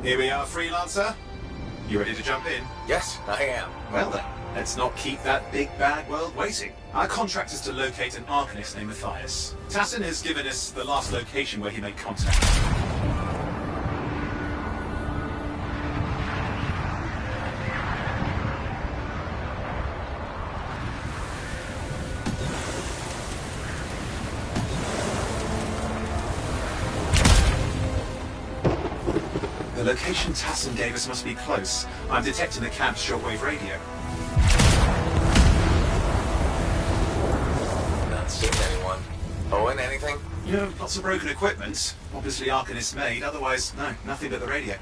Here we are, Freelancer. You ready to jump in? Yes, I am. Well then, let's not keep that big bad world waiting. Our contract is to locate an Arcanist named Matthias. Tassin has given us the last location where he made contact. The location Tassin gave us must be close. I'm detecting the camp's shortwave radio. Not seen anyone. Owen, anything? Lots of broken equipment. Obviously Arcanist made, otherwise, no, nothing but the radio.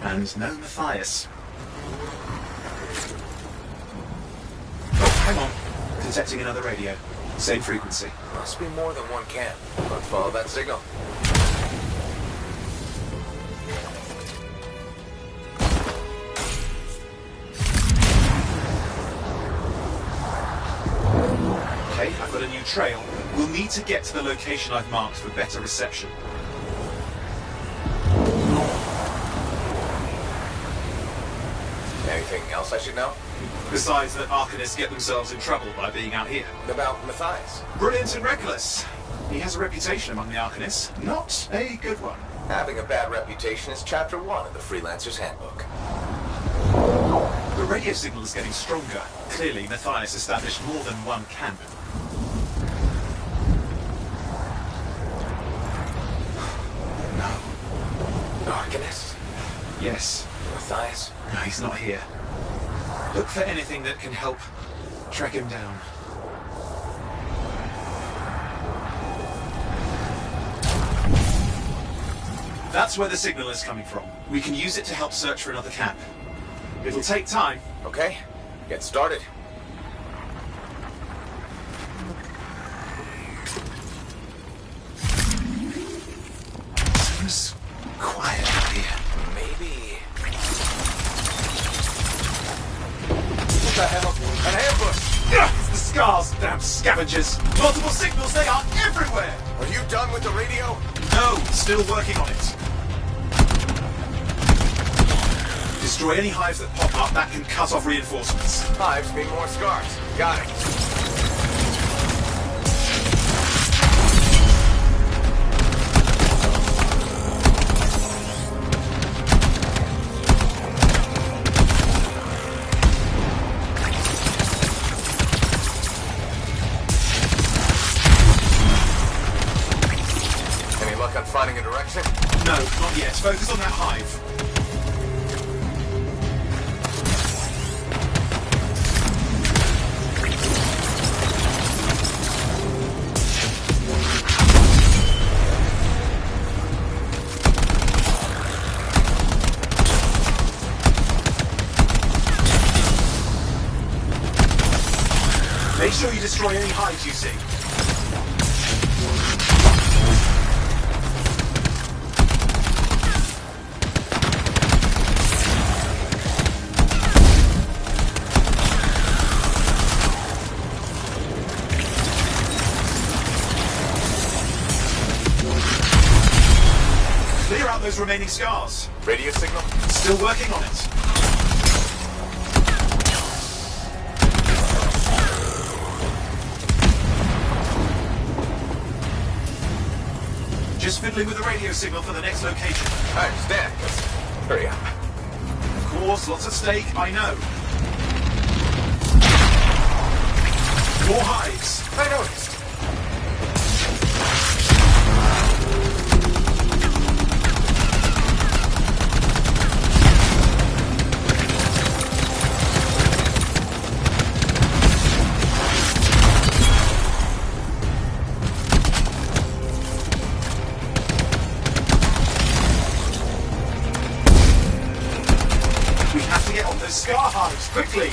And no Matthias. Oh, hang on. Detecting another radio. Same frequency. Must be more than one camp. Let's follow that signal. Okay, I've got a new trail. We'll need to get to the location I've marked for better reception. Anything else I should know? Besides that Arcanists get themselves in trouble by being out here. About Matthias? Brilliant and reckless. He has a reputation among the Arcanists. Not a good one. Having a bad reputation is chapter 1 of the Freelancer's Handbook. The radio signal is getting stronger. Clearly, Matthias established more than one camp. No. Arcanist? Yes. Matthias? No, he's not here. Look for anything that can help track him down. That's where the signal is coming from. We can use it to help search for another camp. It'll take time. Okay, get started. Seems quiet out here. Maybe... What the hell? An ambush! It's the scars, damn scavengers! Multiple signals, they are everywhere! Are you done with the radio? No, still working on it. Destroy any hives that pop up, that can cut off reinforcements. Hives mean more scars. Got it. Any luck on finding a direction? No, not yet. Focus on that hive. Make sure you destroy any hives you see. Clear out those remaining scars. Radio signal? Still working on it. Just fiddling with the radio signal for the next location. I understand. Let's hurry up. Of course, lots at stake, I know. More hives. I noticed. We have to get on those scar hives, quickly!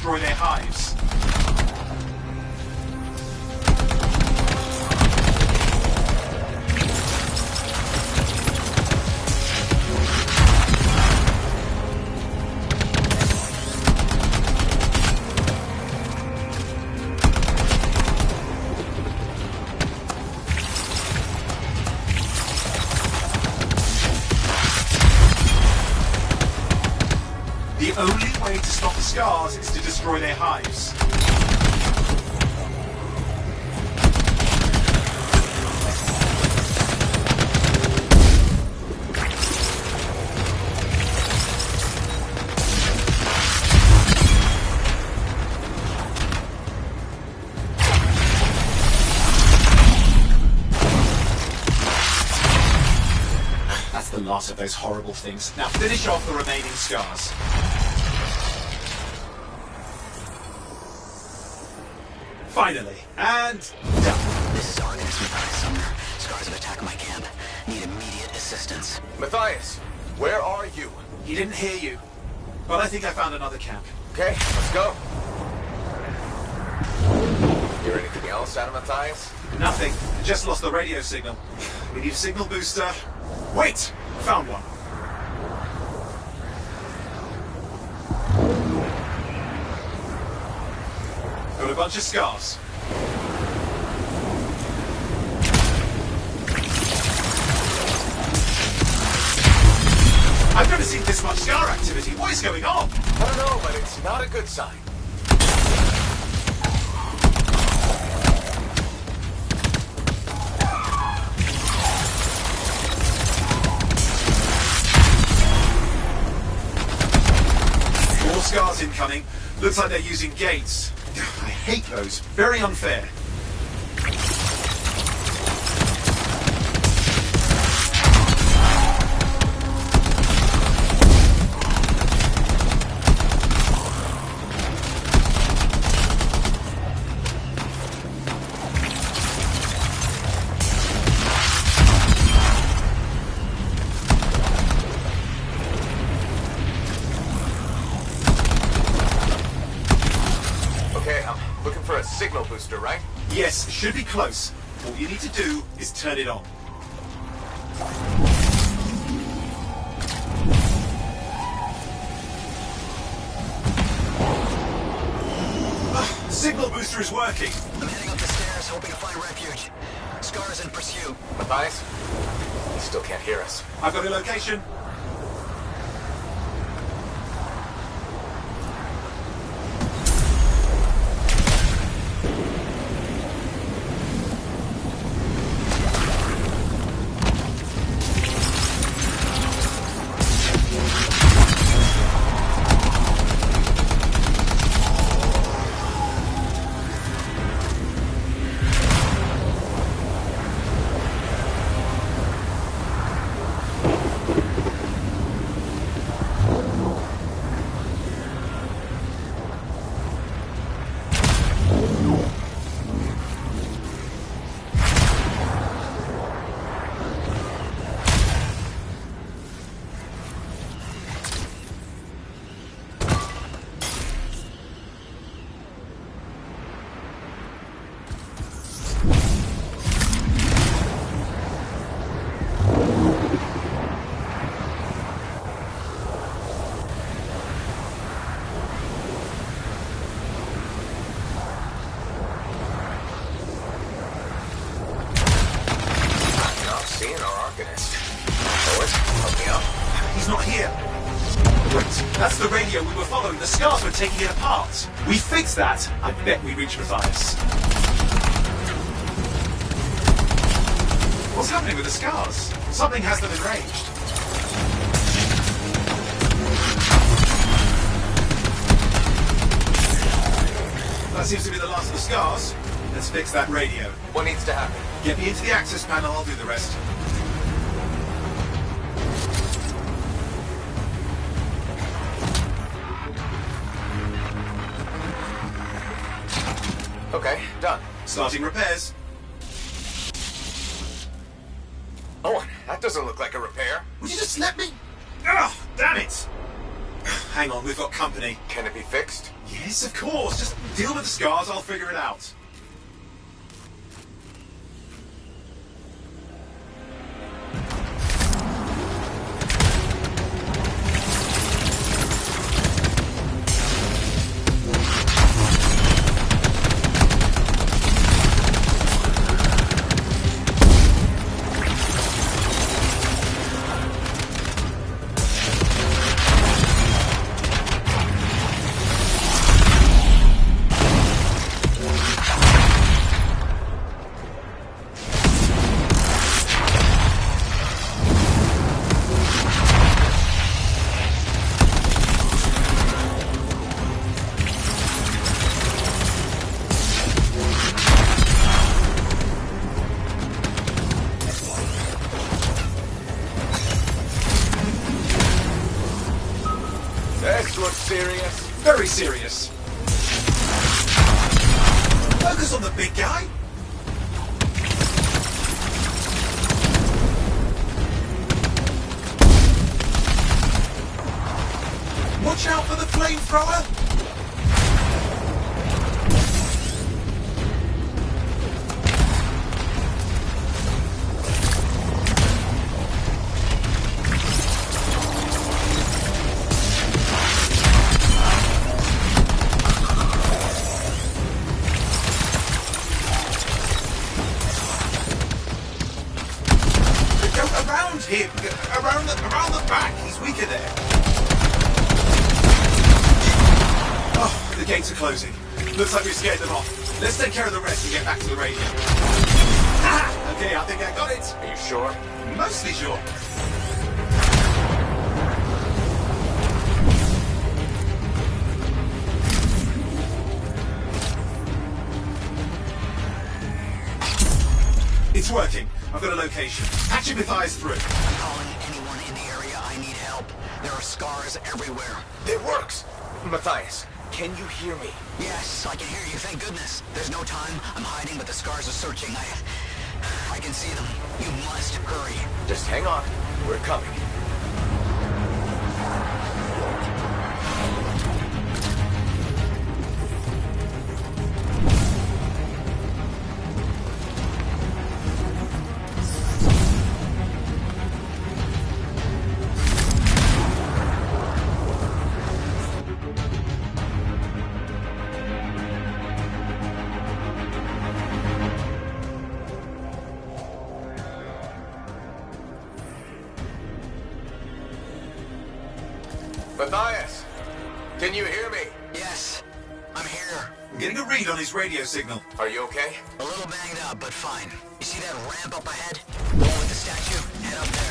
destroy their hives. The only way to stop the scars is to destroy their hives. That's the last of those horrible things. Now finish off the remaining scars. Finally, and done. This is Arcanist Matthias Sumner. Scars have attacked my camp. Need immediate assistance. Matthias, where are you? He didn't hear you, but I think I found another camp. Okay, let's go. Hear anything else out of Matthias? Nothing. Just lost the radio signal. We need a signal booster. Wait! Found one. Got a bunch of scars. I've never seen this much scar activity. What is going on? I don't know, but it's not a good sign. More scars incoming. Looks like they're using gates. I hate those. Very unfair. Signal booster, right? Yes, should be close. All you need to do is turn it on. Signal booster is working. I'm heading up the stairs, hoping to find refuge. Scars in pursuit. Matthias? He still can't hear us. I've got a location. Not here. Wait, that's the radio we were following. The scars were taking it apart. We fixed that. I bet we reached Matthias. What's happening with the scars? Something has them enraged. That seems to be the last of the scars. Let's fix that radio. What needs to happen? Get me into the access panel, I'll do the rest. Okay, done. Starting repairs. Oh, that doesn't look like a repair. Would you just let me? Ugh, damn it! hang on, we've got company. Can it be fixed? Yes, of course. Just deal with the scars, I'll figure it out. This looks serious. Very serious. Focus on the big guy. Watch out for the flamethrower. Around him! Around the back! He's weaker there! Oh, the gates are closing. Looks like we scared them off. Let's take care of the rest and get back to the radio. Ha! Okay, I think I got it. Are you sure? Mostly sure. It's working. I've got a location. Patching Matthias through. Calling anyone in the area. I need help. There are scars everywhere. It works! Matthias, can you hear me? Yes, I can hear you, thank goodness. There's no time. I'm hiding, but the scars are searching. I can see them. You must hurry. Just hang on. We're coming. Matthias, can you hear me? Yes, I'm here. I'm getting a read on his radio signal. Are you okay? A little banged up, but fine. You see that ramp up ahead? The one with the statue? Head up there.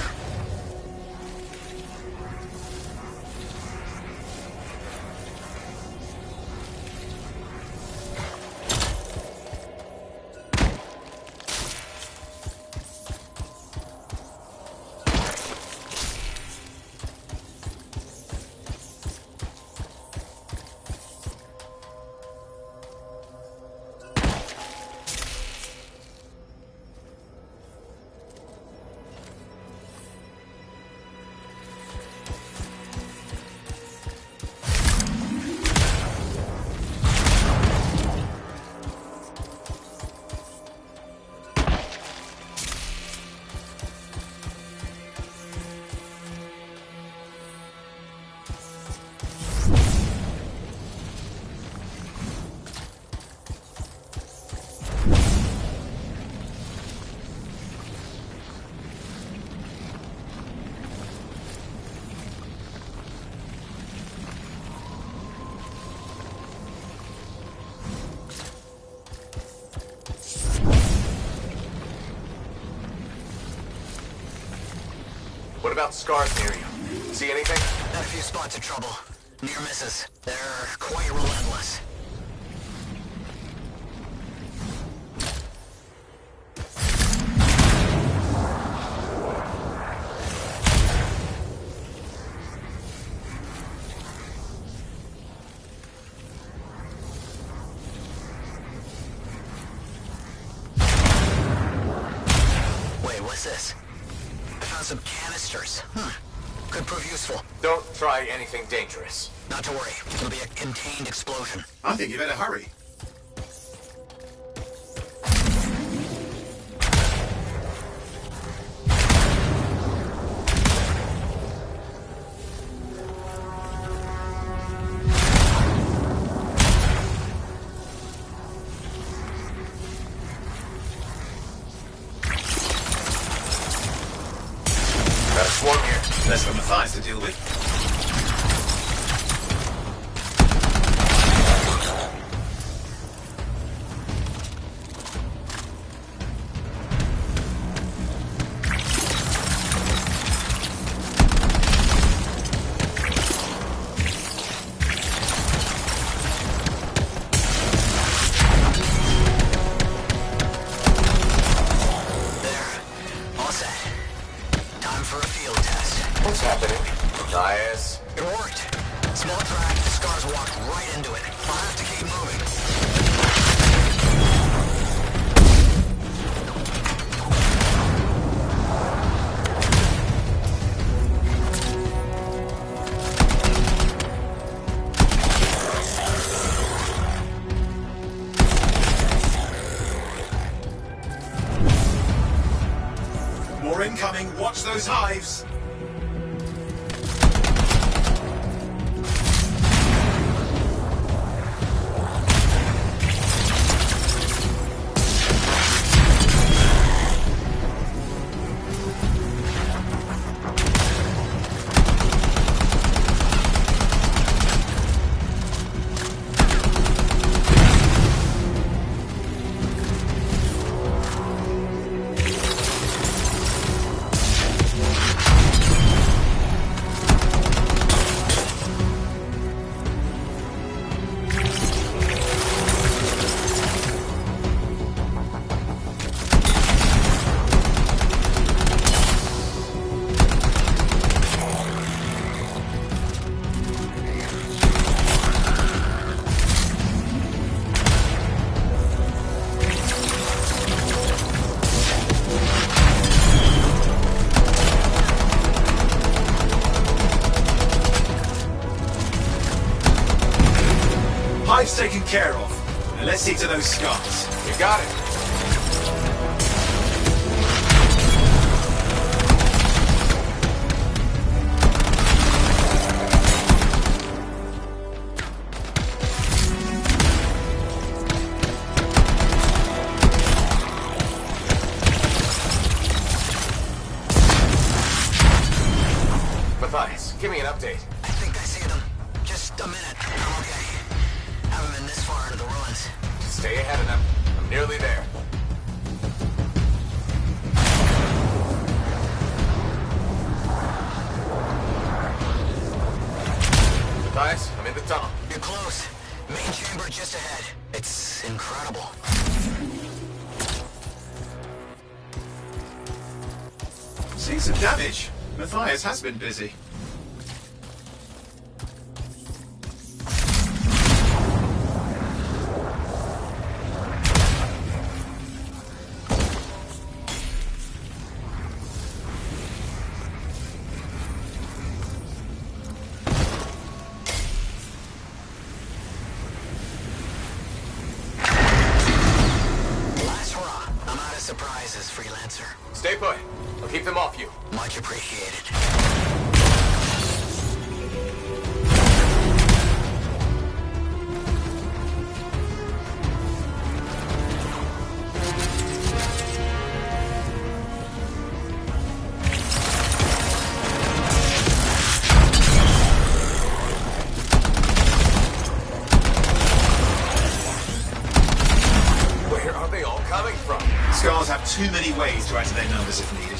What about scars near you? See anything? Got a few spots of trouble. Near misses. They're quite relentless. Wait, what's this? I found some canisters. Could prove useful. Don't try anything dangerous. Not to worry. It'll be a contained explosion. I think you better hurry. Got a swarm here. Less for Matthias to deal with. All set. Time for a field test. What's happening? Nice. It worked. Small crack, the scars walked right into it. I'll have to keep moving. More incoming. Watch those hives. Hive's taken care of. Now let's see to those scars. You got it. Matthias, give me an update. I think I see them. Just a minute. I'm okay. Haven't been this far into the ruins. Stay ahead of them. I'm nearly there. Matthias, I'm in the tunnel. You're close. Main chamber just ahead. It's incredible. Seeing some damage. Matthias has been busy. Last hurrah. I'm out of surprises, freelancer. Stay put. I'll keep them off you. Much appreciated. Where are they all coming from? Scars have too many ways to add to their numbers if needed.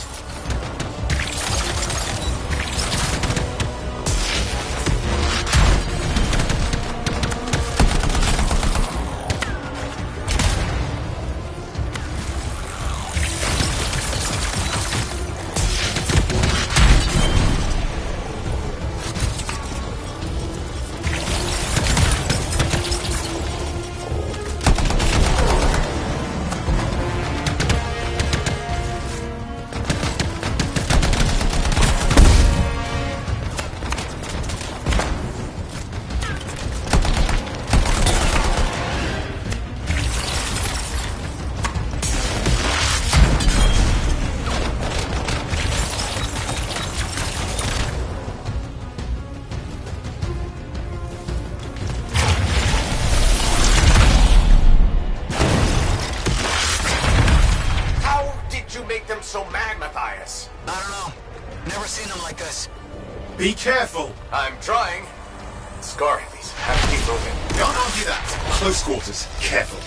seen them like this. Be careful. I'm trying. Scar, please. Have to keep moving. Can't argue that. Close quarters. Careful.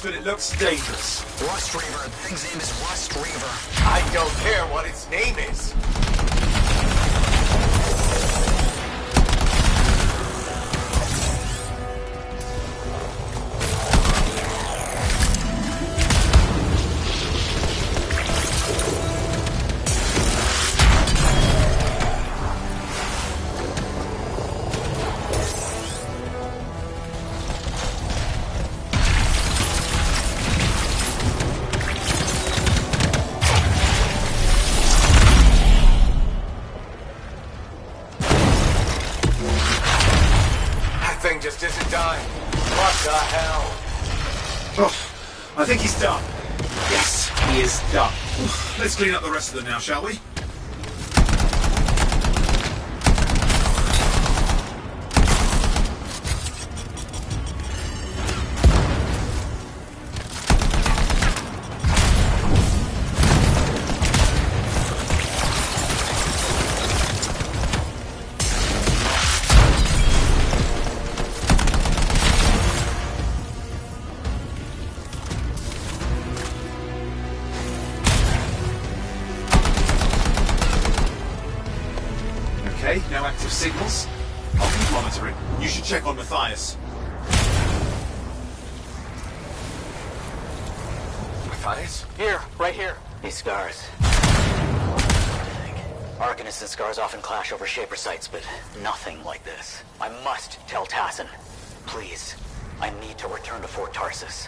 But it looks dangerous. Rust Reaver. The thing's name is Rust Reaver. I don't care what its name is. Just isn't dying. What the hell? Oh, I think he's done. Yes, he is done. Let's clean up the rest of them now, shall we? Okay, no active signals. I'll keep monitoring. You should check on Matthias. Matthias? Here, right here. These scars. Arcanists and scars often clash over Shaper sites, but nothing like this. I must tell Tassin. Please. I need to return to Fort Tarsus.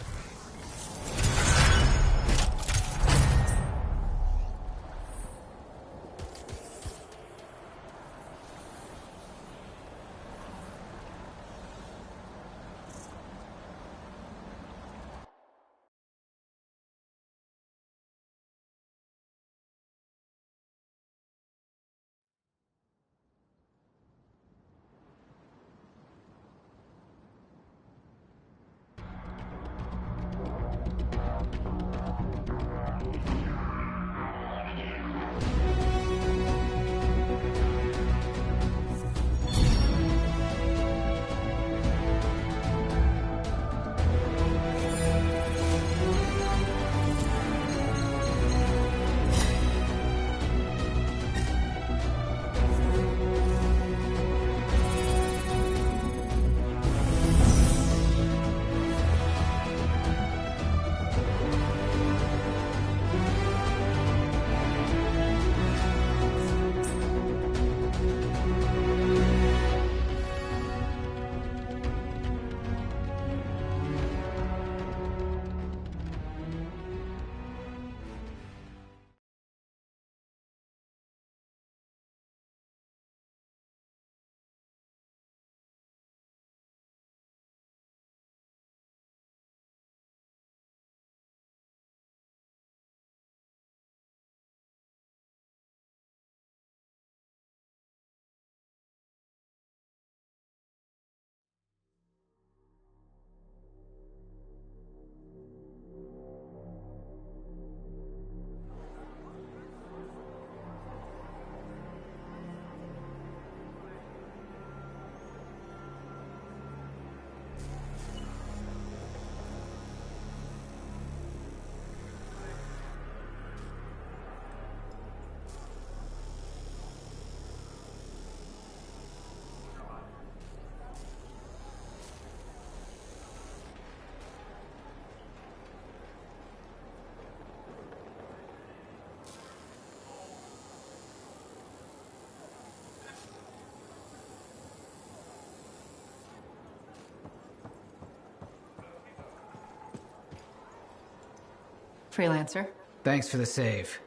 Freelancer. Thanks for the save.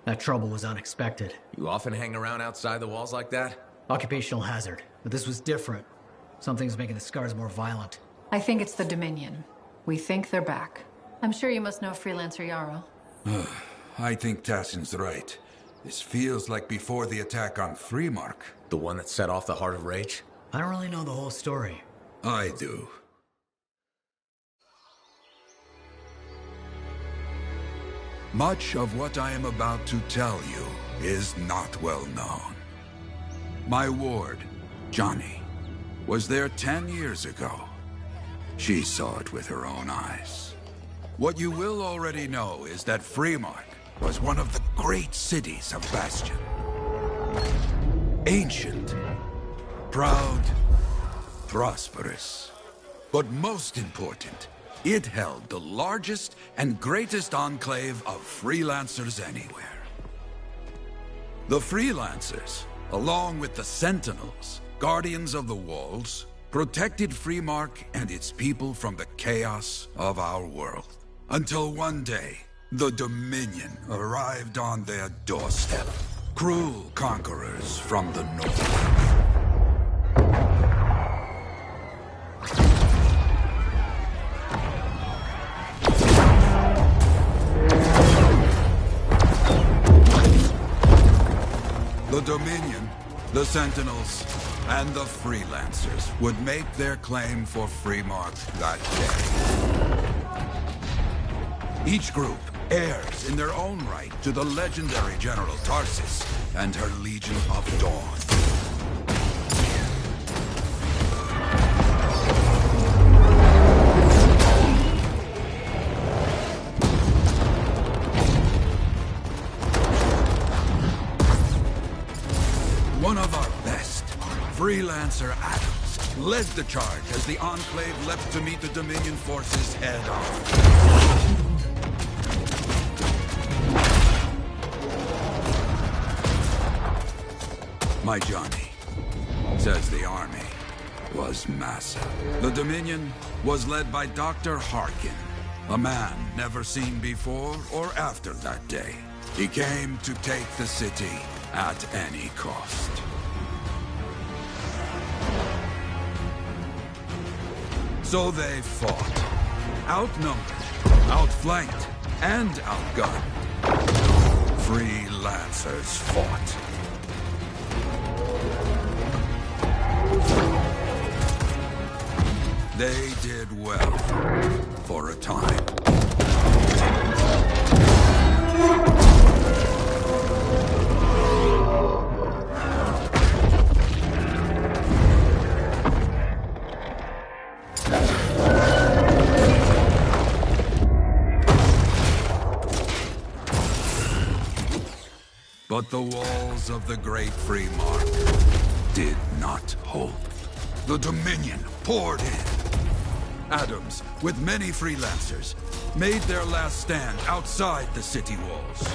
That trouble was unexpected. You often hang around outside the walls like that? Occupational hazard, but this was different. Something's making the scars more violent. I think it's the Dominion. We think they're back. I'm sure you must know Freelancer Yarrow. I think Tassin's right. This feels like before the attack on Freemark. The one that set off the Heart of Rage? I don't really know the whole story. I do. Much of what I am about to tell you is not well known. My ward, Johnny, was there 10 years ago. She saw it with her own eyes. What you will already know is that Freemark was one of the great cities of Bastion. Ancient, proud, prosperous. But most important, it held the largest and greatest enclave of freelancers anywhere. The freelancers, along with the Sentinels, guardians of the walls, protected Freemark and its people from the chaos of our world. Until one day, the Dominion arrived on their doorstep. Cruel conquerors from the north. The Dominion, the Sentinels, and the Freelancers would make their claim for Freemark that day. Each group heirs in their own right to the legendary General Tarsis and her Legion of Dawn. One of our best, Freelancer Adams, led the charge as the Enclave left to meet the Dominion forces head-on. My Johnny says the army was massive. The Dominion was led by Dr. Harkin, a man never seen before or after that day. He came to take the city at any cost. So they fought, outnumbered, outflanked, and outgunned. Freelancers fought. They did well, for a time. But the walls of the Great Freemark did not hold. The Dominion poured in. Adams, with many freelancers, made their last stand outside the city walls.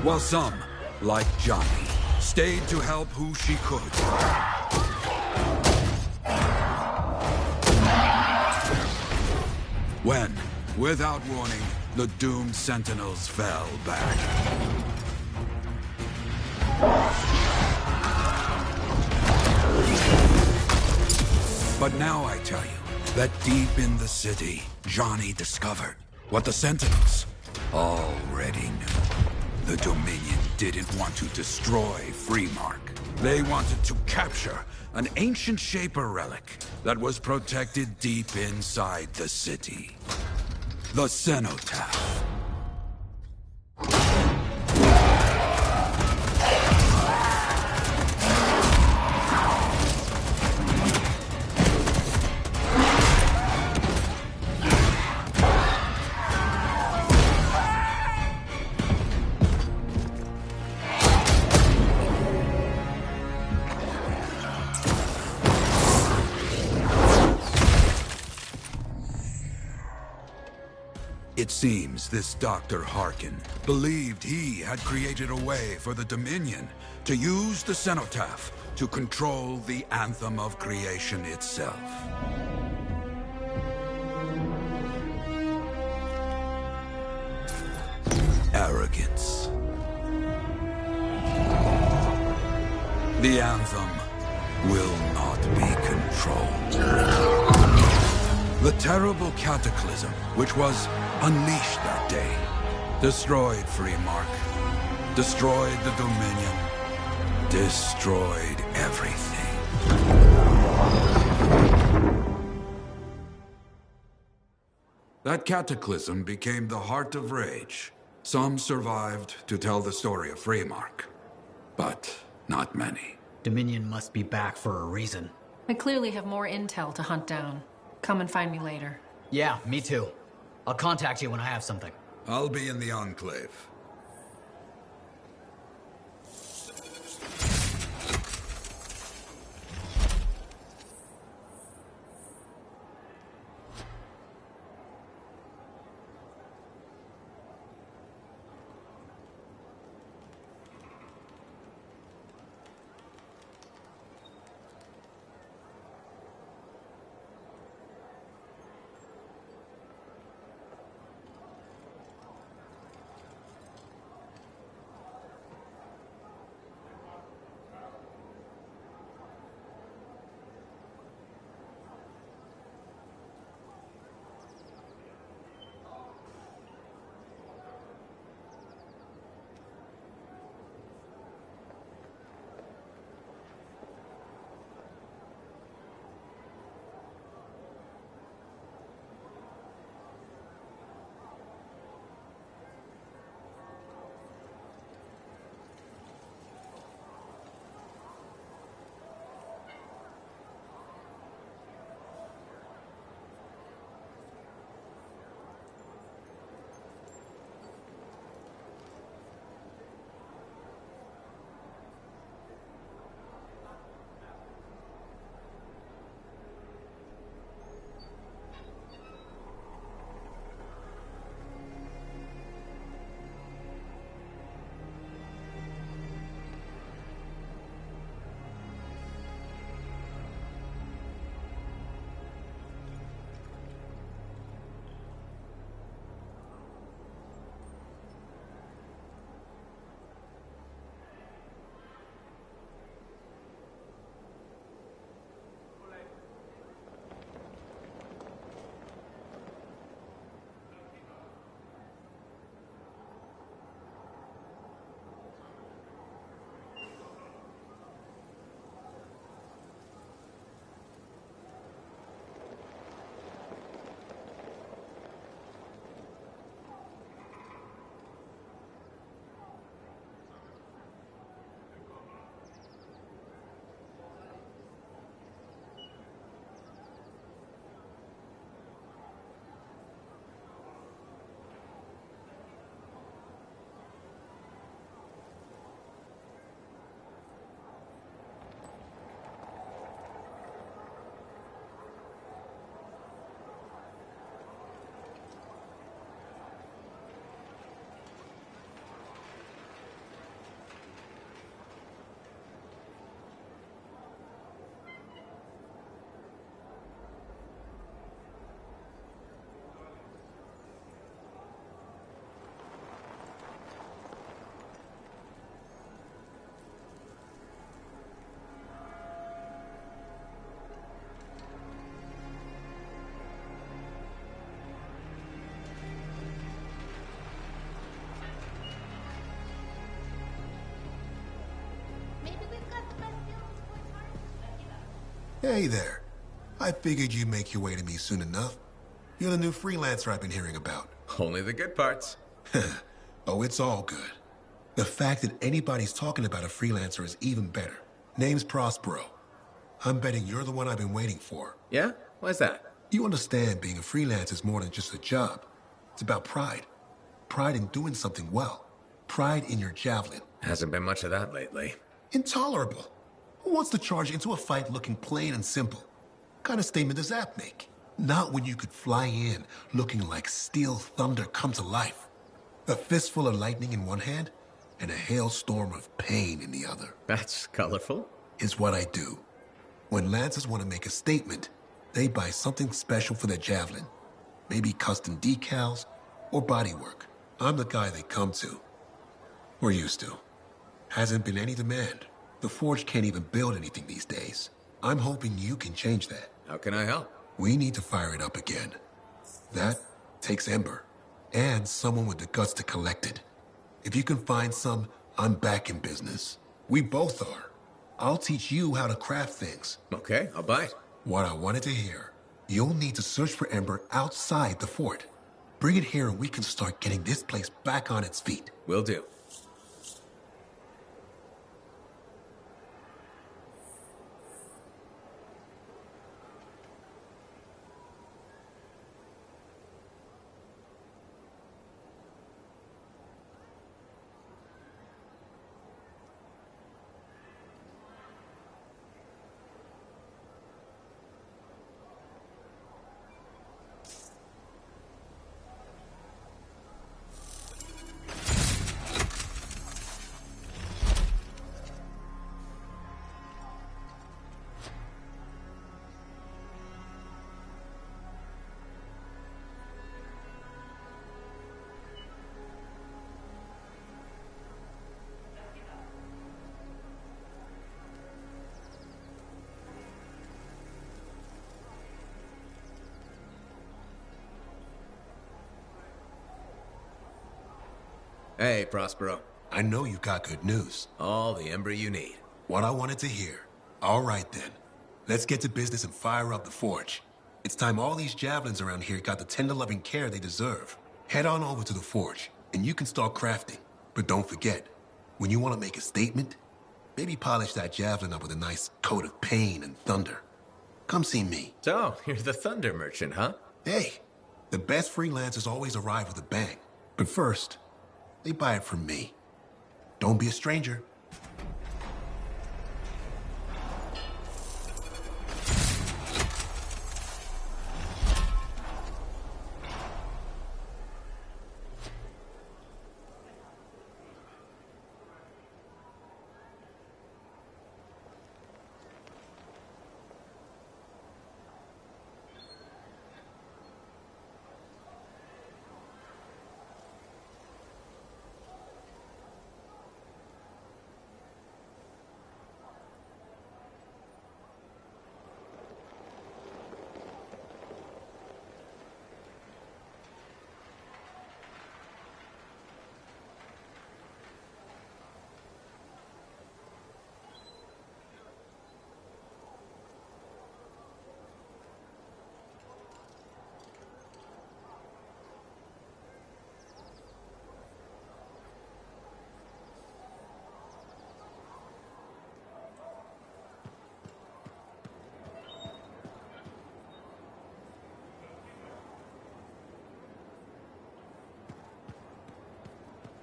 While some, like Johnny, stayed to help who she could. When, without warning, the doomed Sentinels fell back. But now I tell you that deep in the city, Johnny discovered what the Sentinels already knew. The Dominion didn't want to destroy Freemark. They wanted to capture an ancient Shaper relic that was protected deep inside the city. The Cenotaph. Its Seems this Dr. Harkin believed he had created a way for the Dominion to use the cenotaph to control the Anthem of creation itself. Arrogance. The Anthem will not be controlled. The terrible cataclysm which was unleashed that day destroyed Freemark, destroyed the Dominion, destroyed everything. That cataclysm became the heart of rage. Some survived to tell the story of Freemark, but not many. Dominion must be back for a reason. We clearly have more intel to hunt down. Come and find me later. Yeah, me too. I'll contact you when I have something. I'll be in the Enclave. Hey there. I figured you'd make your way to me soon enough. You're the new freelancer I've been hearing about. Only the good parts. Oh, it's all good. The fact that anybody's talking about a freelancer is even better. Name's Prospero. I'm betting you're the one I've been waiting for. Yeah? Why's that? You understand being a freelance is more than just a job. It's about pride. Pride in doing something well. Pride in your javelin. Hasn't been much of that lately. Intolerable. Who wants to charge into a fight looking plain and simple? What kind of statement does that make? Not when you could fly in looking like steel thunder come to life. A fistful of lightning in one hand and a hailstorm of pain in the other. That's colorful. Is what I do. When Lancers want to make a statement, they buy something special for their javelin. Maybe custom decals or bodywork. I'm the guy they come to. We're used to. Hasn't been any demand. The Forge can't even build anything these days. I'm hoping you can change that. How can I help? We need to fire it up again. That takes Ember. And someone with the guts to collect it. If you can find some, I'm back in business. We both are. I'll teach you how to craft things. Okay, I'll bite. What I wanted to hear. You'll need to search for Ember outside the fort. Bring it here and we can start getting this place back on its feet. Will do. Hey, Prospero. I know you've got good news. All the Ember you need. What I wanted to hear. All right, then. Let's get to business and fire up the Forge. It's time all these javelins around here got the tender loving care they deserve. Head on over to the Forge, and you can start crafting. But don't forget, when you want to make a statement, maybe polish that javelin up with a nice coat of pain and thunder. Come see me. So, you're the thunder merchant, huh? Hey, the best freelancers always arrive with a bang. But first, they buy it from me. Don't be a stranger.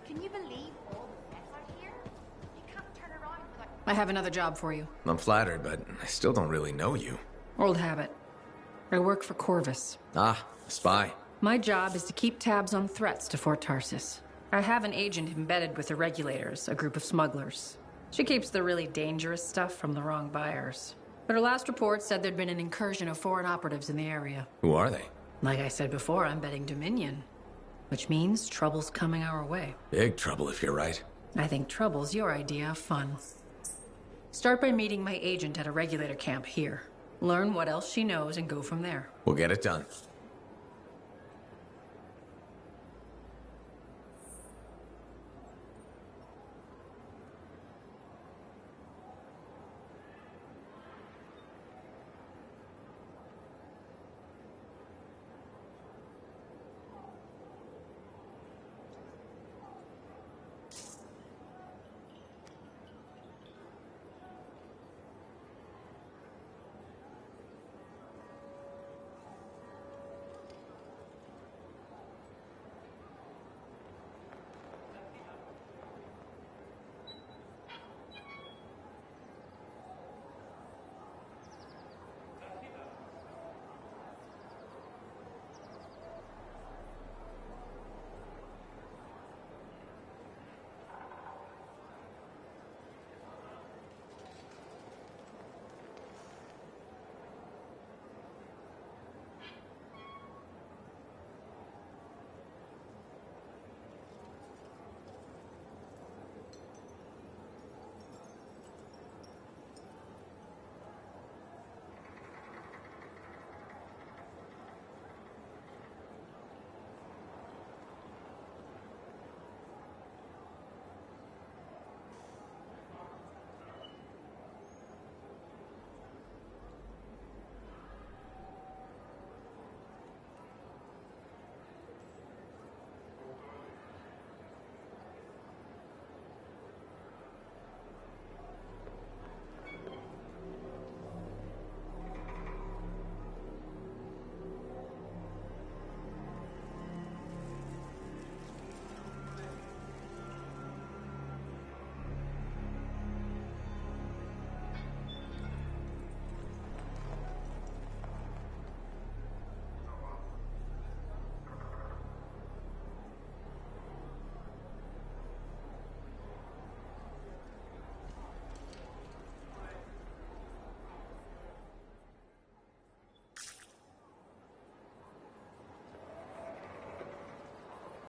Can you believe all the mess out here? You can't turn around without... I have another job for you. I'm flattered, but I still don't really know you. Old habit. I work for Corvus. Ah, a spy. My job is to keep tabs on threats to Fort Tarsis. I have an agent embedded with the regulators, a group of smugglers. She keeps the really dangerous stuff from the wrong buyers. But her last report said there'd been an incursion of foreign operatives in the area. Who are they? Like I said before, I'm betting Dominion. Which means trouble's coming our way. Big trouble if you're right. I think trouble's your idea of fun. Start by meeting my agent at a regulator camp here. Learn what else she knows and go from there. We'll get it done.